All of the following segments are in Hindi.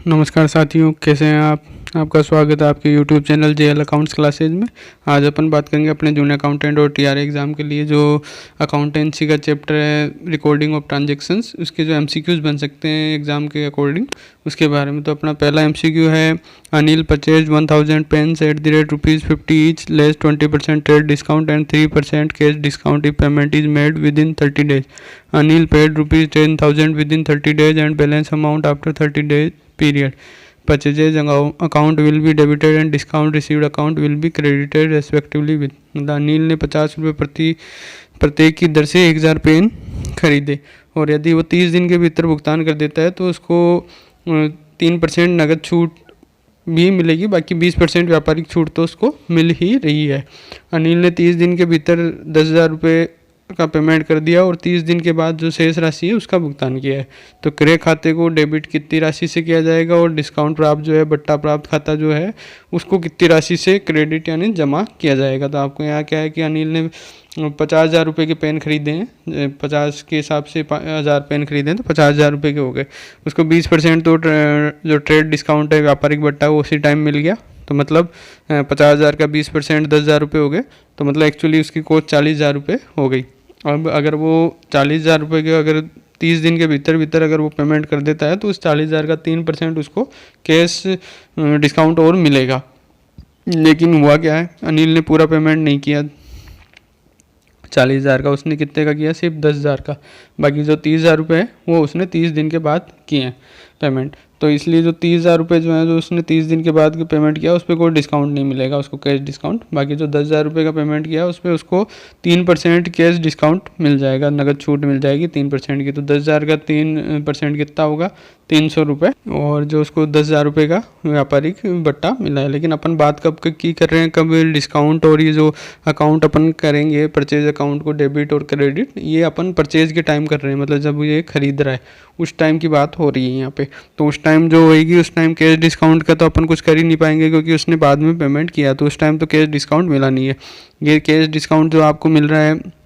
नमस्कार साथियों, कैसे हैं आप। आपका स्वागत है आपके YouTube channel JL accounts classes में। आज अपन बात करेंगे अपने जूनियर अकाउंटेंट और TRA एग्ज़ाम के लिए जो अकाउंटेंसी का चैप्टर है, रिकॉर्डिंग ऑफ ट्रांजैक्शंस, उसके जो MCQs बन सकते हैं एग्ज़ाम के अकॉर्डिंग, उसके बारे में। तो अपना पहला MCQ है, Anil purchase 1000 pens at the rate ₹50 each, less 20% trade discount and 3% cash discount if payment is made within 30 days. Anil paid ₹10,000 within 30 days and balance amount after 30 days period. Purchases account will be debited and discount received account will be credited respectively with. मतलब अनिल ने ₹50 प्रत्येक की दर से 1000 पेन खरीदे और यदि वो 30 दिन के भीतर भुगतान कर देता है तो उसको 3% नगद छूट भी मिलेगी, बाकी 20% व्यापारिक छूट तो उसको मिल ही रही है। अनिल ने 30 दिन के भीतर ₹10,000 का पेमेंट कर दिया और 30 दिन के बाद जो शेष राशि है उसका भुगतान किया है। तो क्रय खाते को डेबिट कितनी राशि से किया जाएगा और डिस्काउंट प्राप्त जो है बट्टा प्राप्त खाता जो है उसको कितनी राशि से क्रेडिट यानी जमा किया जाएगा। तो आपको यहाँ क्या है कि अनिल ने 50,000 रुपये के पेन खरीदे हैं, 50 के हिसाब से 1000 पेन खरीदे हैं तो 50,000 रुपये के हो गए। उसको 20% तो जो ट्रेड डिस्काउंट है व्यापारिक बट्टा वो उसी टाइम मिल गया। तो मतलब 50,000 का 20% 10,000 रुपये हो गए। तो मतलब एक्चुअली उसकी कॉस्ट 40,000 रुपये हो गई। अब अगर वो 40,000 रुपये के अगर 30 दिन के भीतर अगर वो पेमेंट कर देता है तो उस 40,000 का 3% उसको कैश डिस्काउंट और मिलेगा। लेकिन हुआ क्या है, अनिल ने पूरा पेमेंट नहीं किया 40,000 का, उसने कितने का किया, सिर्फ 10,000 का। बाकी जो 30,000 रुपये है वो उसने 30 दिन के बाद किए हैं पेमेंट। तो इसलिए जो 30,000 रुपये जो है जो उसने 30 दिन के बाद पेमेंट किया उस पर कोई डिस्काउंट नहीं मिलेगा उसको, कैश डिस्काउंट। बाकी जो 10,000 रुपये का पेमेंट किया उस पर उसको 3% कैश डिस्काउंट मिल जाएगा, नगद छूट मिल जाएगी 3% की। तो 10,000 का 3% कितना होगा, 300 रुपये। और जो उसको 10,000 रुपये का व्यापारिक बट्टा मिला है। लेकिन अपन बात कब की कर रहे हैं, कब डिस्काउंट और ये जो अकाउंट अपन करेंगे परचेज अकाउंट को डेबिट और क्रेडिट, ये अपन परचेज के टाइम कर रहे हैं, मतलब जब ये खरीद रहा है उस टाइम की बात हो रही है यहाँ पे। तो उस टाइम जो होएगी उस टाइम कैश डिस्काउंट का तो अपन कुछ कर ही नहीं पाएंगे क्योंकि उसने बाद में पेमेंट किया, तो उस टाइम तो कैश डिस्काउंट मिला नहीं है। ये कैश डिस्काउंट जो आपको मिल रहा है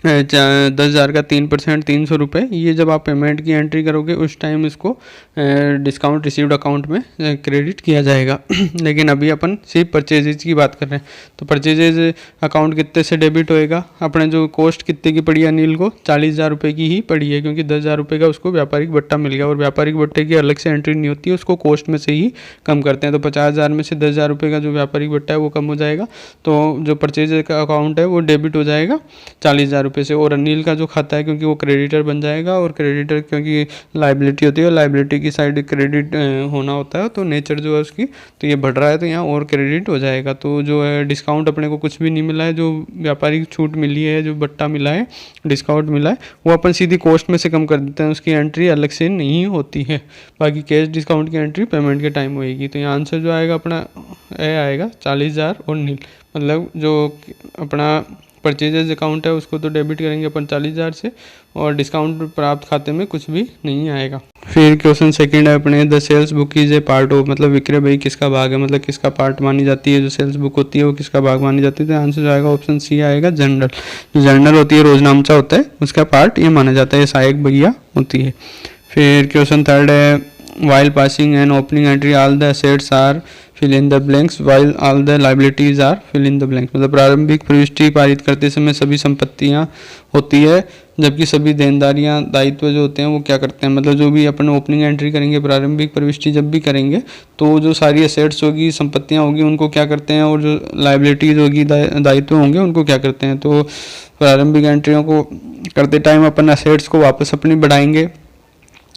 10,000 का 3% 300 रुपये, ये जब आप पेमेंट की एंट्री करोगे उस टाइम इसको डिस्काउंट रिसीव्ड अकाउंट में क्रेडिट किया जाएगा। लेकिन अभी अपन सिर्फ परचेजेज की बात कर रहे हैं। तो परचेजेज अकाउंट कितने से डेबिट होएगा, अपने जो कॉस्ट कितने की पड़ी है अनिल को, 40,000 रुपये की ही पड़ी है क्योंकि 10,000 रुपये का उसको व्यापारिक बट्टा मिल गया और व्यापारिक बट्टे की अलग से एंट्री नहीं होती है, उसको कॉस्ट में से ही कम करते हैं। तो 50,000 में से 10,000 रुपये का जो व्यापारिक बट्टा है वो कम हो जाएगा, तो जो परचेज का अकाउंट है वो डेबिट हो जाएगा 40,000 रुपये से। और अनिल का जो खाता है क्योंकि वो क्रेडिटर बन जाएगा, और क्रेडिटर क्योंकि लाइबिलिटी होती है और लाइबिलिटी की साइड क्रेडिट होना होता है, तो नेचर जो है उसकी, तो ये बढ़ रहा है तो यहाँ और क्रेडिट हो जाएगा। तो जो है डिस्काउंट अपने को कुछ भी नहीं मिला है, जो व्यापारिक छूट मिली है, जो बट्टा मिला है, डिस्काउंट मिला है, वो अपन सीधी कॉस्ट में से कम कर देते हैं, उसकी एंट्री अलग से नहीं होती है। बाकी कैश डिस्काउंट की एंट्री पेमेंट के टाइम होएगी। तो यहाँ आंसर जो आएगा अपना आएगा 40,000 और नील, मतलब जो अपना परचेजेज अकाउंट है उसको तो डेबिट करेंगे अपन 40,000 से और डिस्काउंट प्राप्त खाते में कुछ भी नहीं आएगा। फिर क्वेश्चन सेकंड है अपने, the sales book is a part of, मतलब विक्रय भाई किसका भाग है, मतलब किसका पार्ट मानी जाती है, जो सेल्स बुक होती है वो किसका भाग मानी जाती है। तो आंसर जो आएगा ऑप्शन सी आएगा, जनरल। जो जनरल होती है, रोजनामचा होता है, उसका पार्ट ये माना जाता है, सहायक भैया होती है। फिर क्वेश्चन थर्ड है, while passing an opening entry all the assets are fill in the blanks while all the liabilities are fill in the blanks। मतलब प्रारंभिक प्रविष्टि पारित करते समय सभी संपत्तियां होती है जबकि सभी देनदारियां दायित्व जो होते हैं वो क्या करते हैं, मतलब जो भी अपन ओपनिंग एंट्री करेंगे, प्रारंभिक प्रविष्टि जब भी करेंगे तो जो सारी असेट्स होगी, संपत्तियां होगी, उनको क्या करते हैं, और जो लाइबिलिटीज होगी, दायित्व होंगे, उनको क्या करते हैं। तो प्रारंभिक एंट्रियों को करते टाइम अपन असेट्स को वापस अपनी बढ़ाएंगे,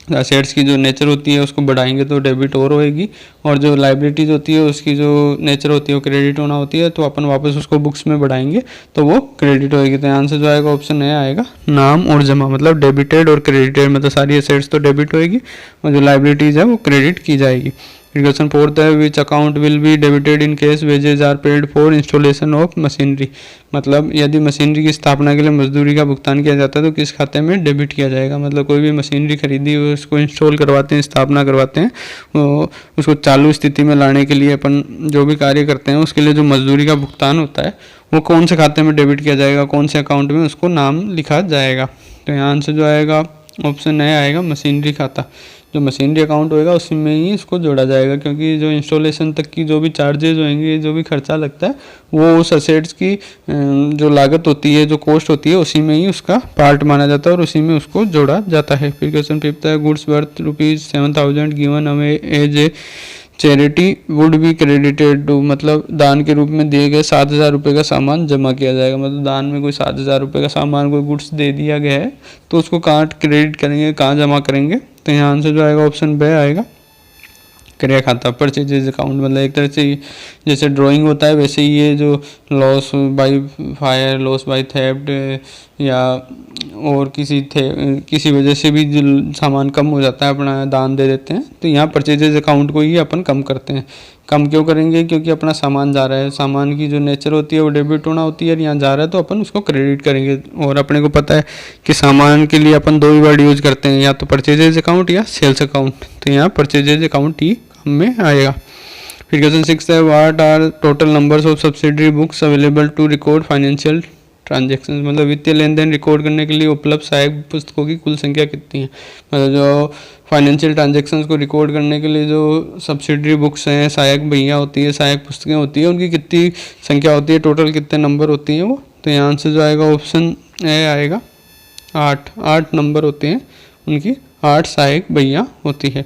असेट्स की जो नेचर होती है उसको बढ़ाएंगे तो डेबिट और होएगी, और जो लाइबिलिटीज होती है उसकी जो नेचर होती है वो क्रेडिट होना होती है, तो अपन वापस उसको बुक्स में बढ़ाएंगे तो वो क्रेडिट होएगी। तो आंसर जो आएगा ऑप्शन ए आएगा, नाम और जमा, मतलब डेबिटेड और क्रेडिटेड, मतलब सारी असेट्स तो डेबिट होएगी और जो लाइबिलिटीज है वो क्रेडिट की जाएगी। क्वेश्चन फोर्थ है, which account will be debited in case wages are paid for installation of machinery, मतलब यदि मशीनरी की स्थापना के लिए मजदूरी का भुगतान किया जाता है तो किस खाते में डेबिट किया जाएगा। मतलब कोई भी मशीनरी खरीदी उसको इंस्टॉल करवाते हैं, स्थापना करवाते हैं, उसको चालू स्थिति में लाने के लिए अपन जो भी कार्य करते हैं उसके लिए जो मजदूरी का भुगतान होता है वो कौन से खाते में डेबिट किया जाएगा, कौन से अकाउंट में, उसको नाम लिखा जाएगा। तो यहाँ आंसर जो आएगा ऑप्शन ए आएगा, मशीनरी खाता। जो मशीनरी अकाउंट होएगा उसी में ही इसको जोड़ा जाएगा, क्योंकि जो इंस्टॉलेशन तक की जो भी चार्जेज होंगे, जो भी खर्चा लगता है वो उस असेट्स की जो लागत होती है, जो कॉस्ट होती है, उसी में ही उसका पार्ट माना जाता है और उसी में उसको जोड़ा जाता है। फिर क्वेश्चन 5 है, goods worth ₹7,000 given away as a charity would be credited to, मतलब दान के रूप में दिए गए 7,000 रुपये का सामान जमा किया जाएगा। मतलब दान में कोई 7,000 रुपये का सामान, कोई गुड्स दे दिया गया है तो उसको कहाँ क्रेडिट करेंगे, कहाँ जमा करेंगे? तो यहाँ आंसर जो आएगा ऑप्शन बी आएगा, क्रय खाता, परचेजेज अकाउंट। मतलब एक तरह से जैसे ड्राइंग होता है वैसे ही ये जो loss by fire, loss by theft या और किसी वजह से भी जो सामान कम हो जाता है अपना दान दे देते हैं, तो यहाँ परचेजेज अकाउंट को ही अपन कम करते हैं। कम क्यों करेंगे? क्योंकि अपना सामान जा रहा है, सामान की जो नेचर होती है वो डेबिट होना होती है, और यहाँ जा रहा है तो अपन उसको क्रेडिट करेंगे। और अपने को पता है कि सामान के लिए अपन दो ही वर्ड यूज करते हैं, या तो परचेजेज अकाउंट या सेल्स अकाउंट, तो यहाँ परचेजेज अकाउंट ही काम में आएगा। फिर क्वेश्चन 6 है, what are total numbers of subsidiary books available to record financial transaction. मतलब वित्तीय लेन देन रिकॉर्ड करने के लिए उपलब्ध सहायक पुस्तकों की कुल संख्या कितनी है? मतलब जो फाइनेंशियल ट्रांजेक्शन्स को रिकॉर्ड करने के लिए जो सब्सिडरी बुक्स हैं, सहायक बहियाँ होती है, सहायक पुस्तकें होती है, उनकी कितनी संख्या होती है, टोटल कितने नंबर होती हैं वो? तो यहाँ आंसर जो आएगा ऑप्शन ए आएगा, 8 नंबर होते हैं उनकी, 8 सहायक बहियाँ होती है।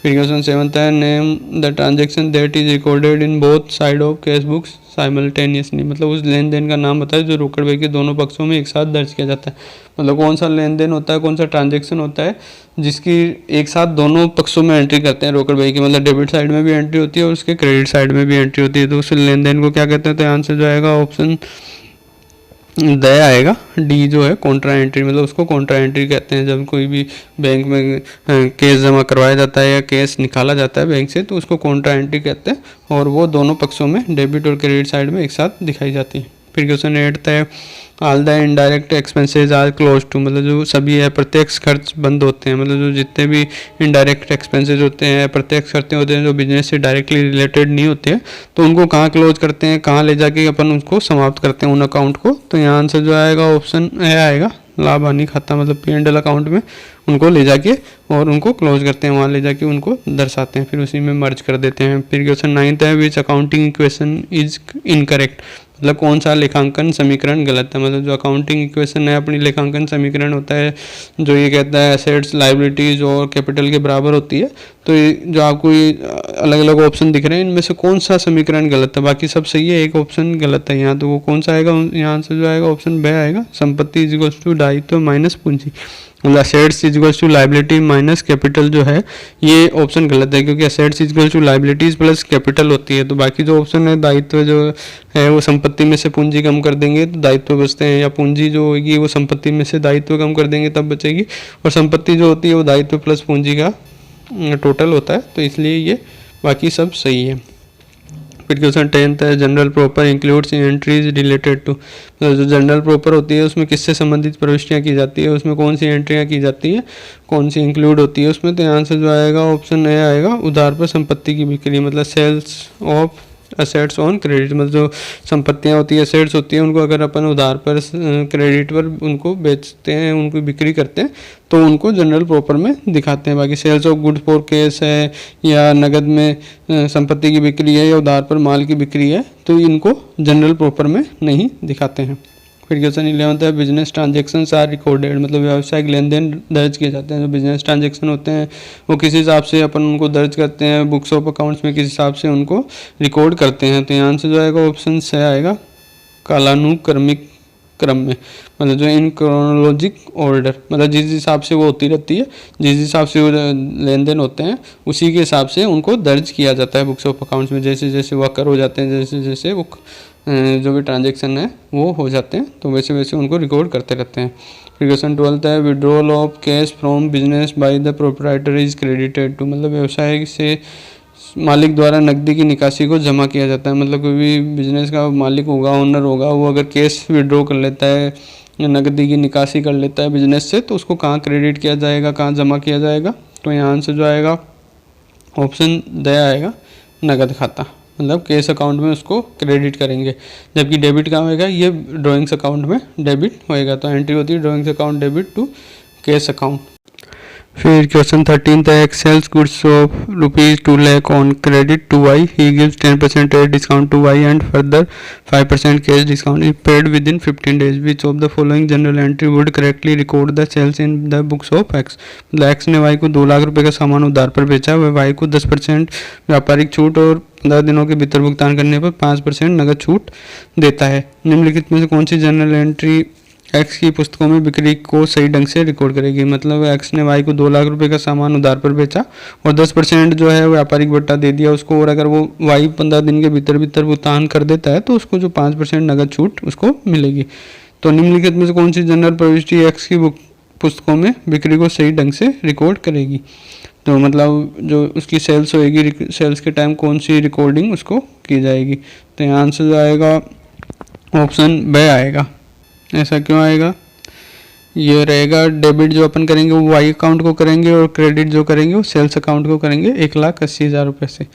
फिर क्वेश्चन 7 है, name the transaction that is recorded in both side of cash books simultaneously. मतलब उस लेन देन का नाम बताए जो रोकड़ बही के दोनों पक्षों में एक साथ दर्ज किया जाता है। मतलब कौन सा लेन देन होता है, कौन सा ट्रांजेक्शन होता है जिसकी एक साथ दोनों पक्षों में एंट्री करते हैं रोकड़ बही की। मतलब डेबिट साइड में भी एंट्री होती है और उसके क्रेडिट साइड में भी एंट्री होती है, तो उस लेन देन को क्या कहते हैं? तो आंसर जो आएगा ऑप्शन द आएगा, डी जो है कॉन्ट्रा एंट्री। मतलब उसको कॉन्ट्रा एंट्री कहते हैं। जब कोई भी बैंक में केस जमा करवाया जाता है या केस निकाला जाता है बैंक से, तो उसको कॉन्ट्रा एंट्री कहते हैं, और वो दोनों पक्षों में डेबिट और क्रेडिट साइड में एक साथ दिखाई जाती है। फिर क्वेश्चन 8 है, all the indirect expenses are close to. मतलब जो सभी अप्रत्यक्ष खर्च बंद होते हैं। मतलब जो जितने भी इनडायरेक्ट एक्सपेंसेस होते हैं, अप्रत्यक्ष खर्चे होते हैं जो बिजनेस से डायरेक्टली रिलेटेड नहीं होते हैं, तो उनको कहाँ क्लोज करते हैं, कहाँ ले जाके अपन उनको समाप्त करते हैं उन अकाउंट को? तो यहाँ आंसर जो आएगा ऑप्शन ए आएगा, लाभ हानि खाता। मतलब P&L अकाउंट में उनको ले जाके और उनको क्लोज करते हैं, वहाँ ले जाके उनको दर्शाते हैं, फिर उसी में मर्ज कर देते हैं। फिर क्वेश्चन 9 है, विच अकाउंटिंग इक्वेशन इज इनकरेक्ट। मतलब कौन सा लेखांकन समीकरण गलत है? मतलब जो अकाउंटिंग इक्वेशन है अपनी लेखांकन समीकरण होता है, जो ये कहता है एसेट्स लायबिलिटीज और कैपिटल के बराबर होती है, तो ये जो आपको ये अलग अलग ऑप्शन दिख रहे हैं इनमें से कौन सा समीकरण गलत है? बाकी सब सही है, एक ऑप्शन गलत है यहाँ, तो वो कौन सा आएगा? यहाँ से जो आएगा ऑप्शन बी आएगा, संपत्ति इज इक्वल्स टू दायित्व माइनस पूंजी। मतलब assets is equals to liability minus capital जो है ये ऑप्शन गलत है, क्योंकि assets is equals to liabilities plus capital होती है। तो बाकी जो ऑप्शन है दायित्व जो है वो संपत्ति में से पूंजी कम कर देंगे तो दायित्व बचते हैं, या पूंजी जो होगी वो संपत्ति में से दायित्व कम कर देंगे तब बचेगी, और संपत्ति जो होती है वो दायित्व प्लस पूंजी का टोटल होता है, तो इसलिए ये बाकी सब सही है। फिर क्वेश्चन 10 है, journal proper includes entries related to. जो जनरल प्रॉपर होती है उसमें किससे संबंधित प्रविष्टियाँ की जाती है, उसमें कौन सी एंट्रियाँ की जाती है, कौन सी इंक्लूड होती है उसमें? तो आंसर जो आएगा ऑप्शन ए आएगा, उधार पर संपत्ति की बिक्री। मतलब sales of assets on credit. मतलब जो संपत्तियाँ होती है, असेट्स होती हैं, उनको अगर अपन उधार पर क्रेडिट पर उनको बेचते हैं, उनको बिक्री करते हैं, तो उनको जनरल प्रॉपर में दिखाते हैं। बाकी sales of goods for cash है, या नगद में संपत्ति की बिक्री है, या उधार पर माल की बिक्री है, तो इनको जनरल प्रॉपर में नहीं दिखाते हैं। फिर क्वेश्चन 11 है, बिजनेस ट्रांजेक्शन्स आर रिकॉर्डेड। मतलब व्यावसायिक लेन देन दर्ज किए जाते हैं। जो बिजनेस ट्रांजेक्शन होते हैं वो किस हिसाब से अपन उनको दर्ज करते हैं, बुक्स ऑफ अकाउंट्स में किस हिसाब से उनको रिकॉर्ड करते हैं? तो यहाँ से जो आएगा ऑप्शन से आएगा, कालानुक्रमिक क्रम में। मतलब जो इन क्रोनोलॉजिक ऑर्डर, मतलब जिस हिसाब से वो होती रहती है, जिस हिसाब से वो लेन देन होते हैं उसी के हिसाब से उनको दर्ज किया जाता है बुक्स ऑफ अकाउंट्स में। जैसे जैसे वो अकर हो जाते हैं, जैसे जैसे वो जो भी ट्रांजेक्शन है वो हो जाते हैं, तो वैसे वैसे उनको रिकॉर्ड करते रहते हैं। फिर क्वेश्चन 12 है, withdrawal of cash from business by the proprietor is credited to. मतलब व्यवसाय से मालिक द्वारा नकदी की निकासी को जमा किया जाता है। मतलब कोई भी बिजनेस का मालिक होगा, ओनर होगा, वो अगर कैश विड्रॉ कर लेता है या नकदी की निकासी कर लेता है बिजनेस से, तो उसको कहाँ क्रेडिट किया जाएगा, कहाँ जमा किया जाएगा? तो यहाँ आंसर जो आएगा ऑप्शन द आएगा, नगद खाता। मतलब कैश अकाउंट में उसको क्रेडिट करेंगे, जबकि डेबिट कहाँ होएगा? ये ड्राइंग्स अकाउंट में डेबिट होएगा। तो एंट्री होती है drawings account debit to cash account. फिर क्वेश्चन 13 है, X sells goods of ₹2 lakh on credit to Y, he gives 10% discount to Y and further 5% cash discount is paid within 15 days. Which of the following journal entry would correctly record the sales in the books of X. मतलब एक्स ने वाई को 2 लाख रुपए का सामान उधार पर बेचा, वह वाई को 10% व्यापारिक छूट और 15 दिनों के भीतर भुगतान करने पर 5% नगद छूट देता है. निम्नलिखित में से कौन सी जनरल एंट्री एक्स की पुस्तकों में बिक्री को सही ढंग से रिकॉर्ड करेगी. मतलब एक्स ने वाई को 2 लाख रुपए का सामान उधार पर बेचा और 10% जो है व्यापारिक बट्टा दे दिया उसको, और अगर वो वाई 15 दिन के भीतर भुगतान कर देता है तो उसको जो 5% नगद छूट उसको मिलेगी. तो निम्नलिखित में से कौन सी जनरल प्रविष्टि एक्स की पुस्तकों में बिक्री को सही ढंग से रिकॉर्ड करेगी. तो मतलब जो उसकी सेल्स होएगी, सेल्स के टाइम कौन सी रिकॉर्डिंग उसको की जाएगी. तो यहाँ आंसर जो आएगा ऑप्शन बी आएगा. ऐसा क्यों आएगा, ये रहेगा डेबिट जो अपन करेंगे वो वाई अकाउंट को करेंगे और क्रेडिट जो करेंगे वो सेल्स अकाउंट को करेंगे 1,80,000 रुपये से.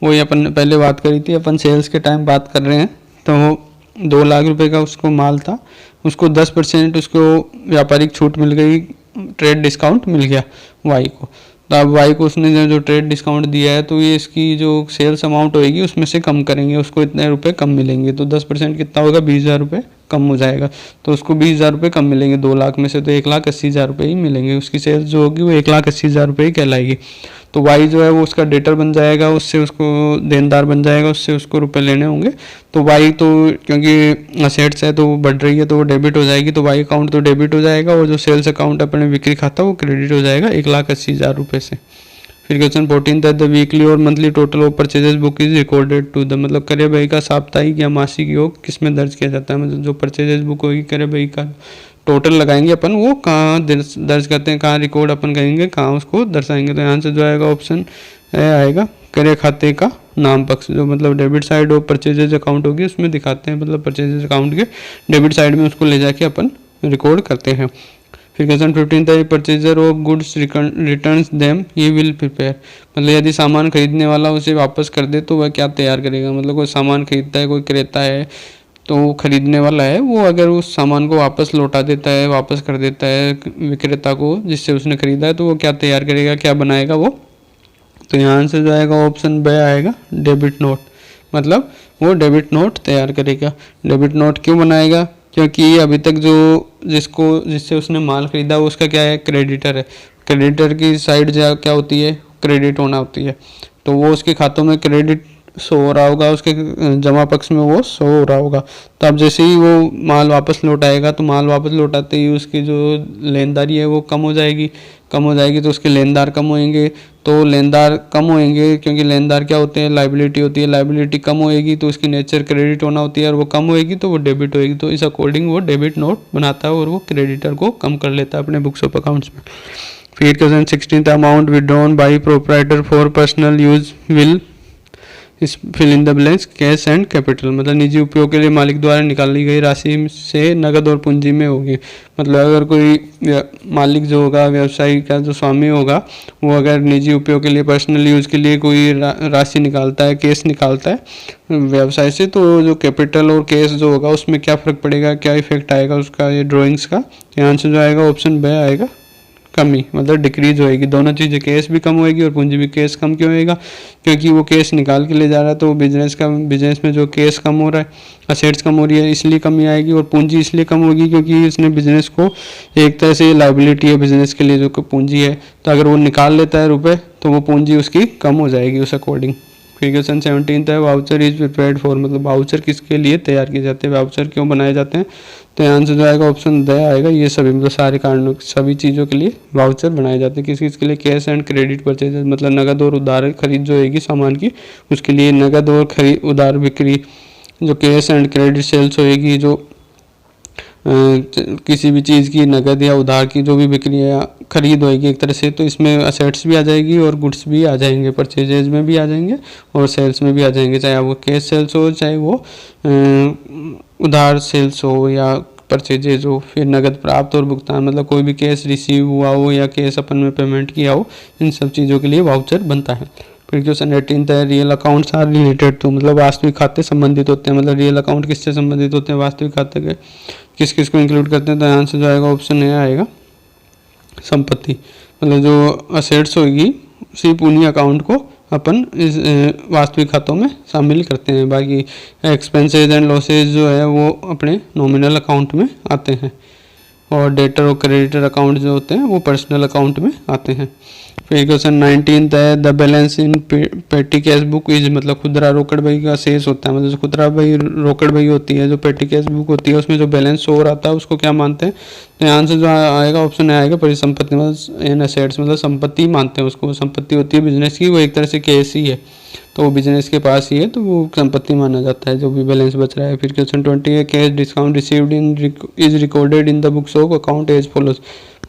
वही अपन पहले बात करी थी, अपन सेल्स के टाइम बात कर रहे हैं. तो वो 2 लाख रुपए का उसको माल था, उसको 10% उसको व्यापारिक छूट मिल गई, ट्रेड डिस्काउंट मिल गया वाई को. तो अब वाई को उसने जो ट्रेड डिस्काउंट दिया है तो ये इसकी जो सेल्स अमाउंट होएगी उसमें से कम करेंगे, उसको इतने रुपए कम मिलेंगे. तो 10% कितना होगा, 20,000 रुपये कम हो जाएगा. तो उसको 20,000 रुपये कम मिलेंगे 2 लाख में से, तो 1,80,000 रुपये ही मिलेंगे. उसकी सेल्स जो होगी वो 1,80,000 रुपये ही कहलाएगी. तो वाई जो है वो उसका डेटर बन जाएगा, उससे उसको देनदार बन जाएगा, उससे उसको रुपए लेने होंगे. तो वाई तो क्योंकि असेट्स है तो वो बढ़ रही है तो वो डेबिट हो जाएगी, तो वाई अकाउंट तो डेबिट हो जाएगा और जो सेल्स अकाउंट अपने बिक्री खाता वो क्रेडिट हो जाएगा 1,80,000 रुपये से. फिर क्वेश्चन 14 द वीकली और monthly total of purchases book is recorded to the. मतलब करे भाई का साप्ताहिक या मासिक योग किस में दर्ज किया जाता है. मतलब जो परचेजेस बुक होगी करे भाई का टोटल लगाएंगे अपन, वो कहाँ दर्ज करते हैं, कहाँ रिकॉर्ड अपन करेंगे, कहाँ उसको दर्शाएंगे. तो यहाँ से जो आएगा ऑप्शन ए आएगा, क्रय खाते का नाम पक्ष. जो मतलब debit side of purchases account होगी उसमें दिखाते हैं, मतलब परचेजेज अकाउंट के डेबिट साइड में उसको ले जाके अपन रिकॉर्ड करते हैं. फिर क्वेश्चन 15 था, purchaser of goods returns them he will prepare. मतलब यदि सामान खरीदने वाला उसे वापस कर दे तो वह क्या तैयार करेगा. मतलब कोई सामान खरीदता है, कोई क्रेता है, तो खरीदने वाला है वो अगर उस सामान को वापस लौटा देता है, वापस कर देता है विक्रेता को जिससे उसने खरीदा है, तो वो क्या तैयार करेगा, क्या बनाएगा वो. तो यहाँ से जो आएगा ऑप्शन बी आएगा, डेबिट नोट. मतलब वो डेबिट नोट तैयार करेगा. डेबिट नोट क्यों बनाएगा, क्योंकि अभी तक जो जिससे उसने माल खरीदा वो उसका क्या है, क्रेडिटर है. क्रेडिटर की साइड क्या होती है, क्रेडिट होना होती है. तो वो उसके खातों में क्रेडिट शो हो रहा होगा, उसके जमा पक्ष में वो शो हो रहा होगा. तो अब जैसे ही वो माल वापस लौटाएगा तो माल वापस लौटाते ही उसकी जो लेनदारी है वो कम हो जाएगी तो उसके लेनदार कम होंगे. तो लेनदार कम होंगे क्योंकि लेनदार क्या होते हैं, लाइबिलिटी होती है. लाइबिलिटी कम होएगी तो उसकी नेचर क्रेडिट होना होती है, और वो कम होएगी तो वो डेबिट होएगी. तो इस अकॉर्डिंग वो डेबिट नोट बनाता है और वो क्रेडिटर को कम कर लेता है अपने बुक्स ऑफ अकाउंट्स में. फिर question 16 amount withdrawn by proprietor for personal use will fill in the blanks cash and capital. मतलब निजी उपयोग के लिए मालिक द्वारा निकाली गई राशि से नगद और पूंजी में होगी. मतलब अगर कोई मालिक जो होगा, व्यवसायी का जो स्वामी होगा, वो अगर निजी उपयोग के लिए, पर्सनल यूज़ के लिए कोई राशि निकालता है, कैश निकालता है व्यवसाय से, तो जो कैपिटल और कैश जो होगा उसमें क्या फ़र्क पड़ेगा, क्या इफेक्ट आएगा उसका, ये ड्राइंग्स का. यहाँ से जो आएगा ऑप्शन बी आएगा, कमी. मतलब डिक्रीज होएगी. दोनों चीज़ें, कैश भी कम होएगी और पूंजी भी. कैश कम क्यों होएगा, क्योंकि वो कैश निकाल के ले जा रहा है, तो बिजनेस में जो कैश कम हो रहा है, असेट्स कम हो रही है, इसलिए कमी आएगी. और पूंजी इसलिए कम होगी क्योंकि इसने बिजनेस को एक तरह से लाइबिलिटी है बिजनेस के लिए जो पूंजी है, तो अगर वो निकाल लेता है रुपये तो वो पूंजी उसकी कम हो जाएगी उस अकॉर्डिंग. फिर क्वेश्चन 17 है, वाउचर इज प्रिपेयर्ड फॉर. मतलब वाउचर किसके लिए तैयार किए जाते हैं, वाउचर क्यों बनाए जाते हैं. तो यहाँ से जो आएगा ऑप्शन द आएगा, ये सभी मतलब सारे कारणों, सभी चीज़ों के लिए वाउचर बनाए जाते हैं. किसके लिए, कैश एंड क्रेडिट परचेज. मतलब नगद और उधार खरीद जो होगी सामान की, उसके लिए नगद और उधार बिक्री, जो कैश एंड क्रेडिट सेल्स होएगी, जो किसी भी चीज़ की नगद या उधार की जो भी बिक्री या खरीद होएगी एक तरह से, तो इसमें असेट्स भी आ जाएगी और गुड्स भी आ जाएंगे, परचेजेज में भी आ जाएंगे और सेल्स में भी आ जाएंगे, चाहे वो कैश सेल्स हो, चाहे वो उधार सेल्स हो या परचेजेज हो. फिर नगद प्राप्त और भुगतान, मतलब कोई भी कैश रिसीव हुआ हो या कैश अपन में पेमेंट किया हो, इन सब चीज़ों के लिए वाउचर बनता है. फिर क्वेश्चन 18 है, real accounts are related to. मतलब वास्तविक खाते संबंधित होते हैं. मतलब रियल अकाउंट किससे संबंधित होते हैं, वास्तविक खाते के किस किस को इंक्लूड करते हैं. तो यहाँ से जो आएगा ऑप्शन ए आएगा, संपत्ति. मतलब जो असेट्स होगी उसी उन्हीं अकाउंट को अपन इस वास्तविक खातों में शामिल करते हैं। बाकी एक्सपेंसेस एंड लॉसेज जो है वो अपने नॉमिनल अकाउंट में आते हैं, और डेटर और क्रेडिटर अकाउंट जो होते हैं वो पर्सनल अकाउंट में आते हैं। फिर क्वेश्चन 19 है, द बैलेंस इन पेटी कैश बुक इज, मतलब खुदरा रोकड़ बही का शेष होता है, मतलब जो खुदरा बही रोकड़ बही होती है, जो पेटी कैश बुक होती है, उसमें जो बैलेंस शो हो रहा है उसको क्या मानते हैं? तो यहाँ से जो आएगा ऑप्शन आएगा परिसंपत्ति, मतलब इन असेट्स, मतलब संपत्ति मानते हैं उसको। संपत्ति होती है बिजनेस की, वो एक तरह से कैश ही है, तो वो बिजनेस के पास ही है, तो वो संपत्ति माना जाता है जो भी बैलेंस बच रहा है। फिर क्वेश्चन 20 है, cash discount received in is recorded in the books of account as follows,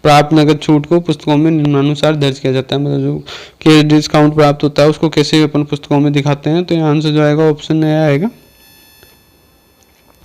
प्राप्त नगद छूट को पुस्तकों में निम्नानुसार दर्ज किया जाता है। मतलब जो कैश डिस्काउंट प्राप्त होता है उसको कैसे अपन पुस्तकों में दिखाते हैं? तो यहाँ आंसर जो आएगा ऑप्शन ए आएगा,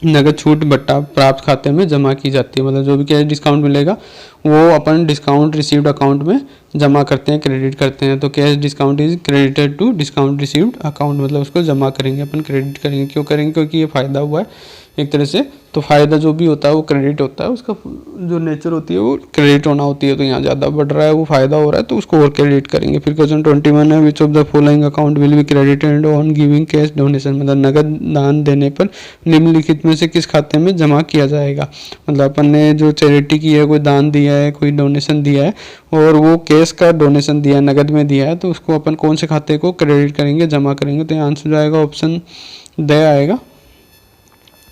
नगद छूट बट्टा प्राप्त खाते में जमा की जाती है। मतलब जो भी कैश डिस्काउंट मिलेगा वो अपन डिस्काउंट रिसीव्ड अकाउंट में जमा करते हैं, क्रेडिट करते हैं। तो cash discount is credited to discount received account, मतलब उसको जमा करेंगे अपन, क्रेडिट करेंगे। क्यों करेंगे? क्योंकि ये फ़ायदा हुआ है एक तरह से, तो फ़ायदा जो भी होता है वो क्रेडिट होता है, उसका जो नेचर होती है वो क्रेडिट होना होती है। तो यहाँ ज़्यादा बढ़ रहा है, वो फ़ायदा हो रहा है, तो उसको और क्रेडिट करेंगे। फिर क्वेश्चन 21 है, which of the following account will be credited on giving cash donation, मतलब नगद दान देने पर निम्नलिखित में से किस खाते में जमा किया जाएगा? मतलब अपन ने जो चैरिटी की है, कोई दान दिया है, कोई डोनेशन दिया है, और वो कैश का डोनेशन दिया है, नगद में दिया है, तो उसको अपन कौन से खाते को क्रेडिट करेंगे, जमा करेंगे? तो आंसर आएगा ऑप्शन ड आएगा,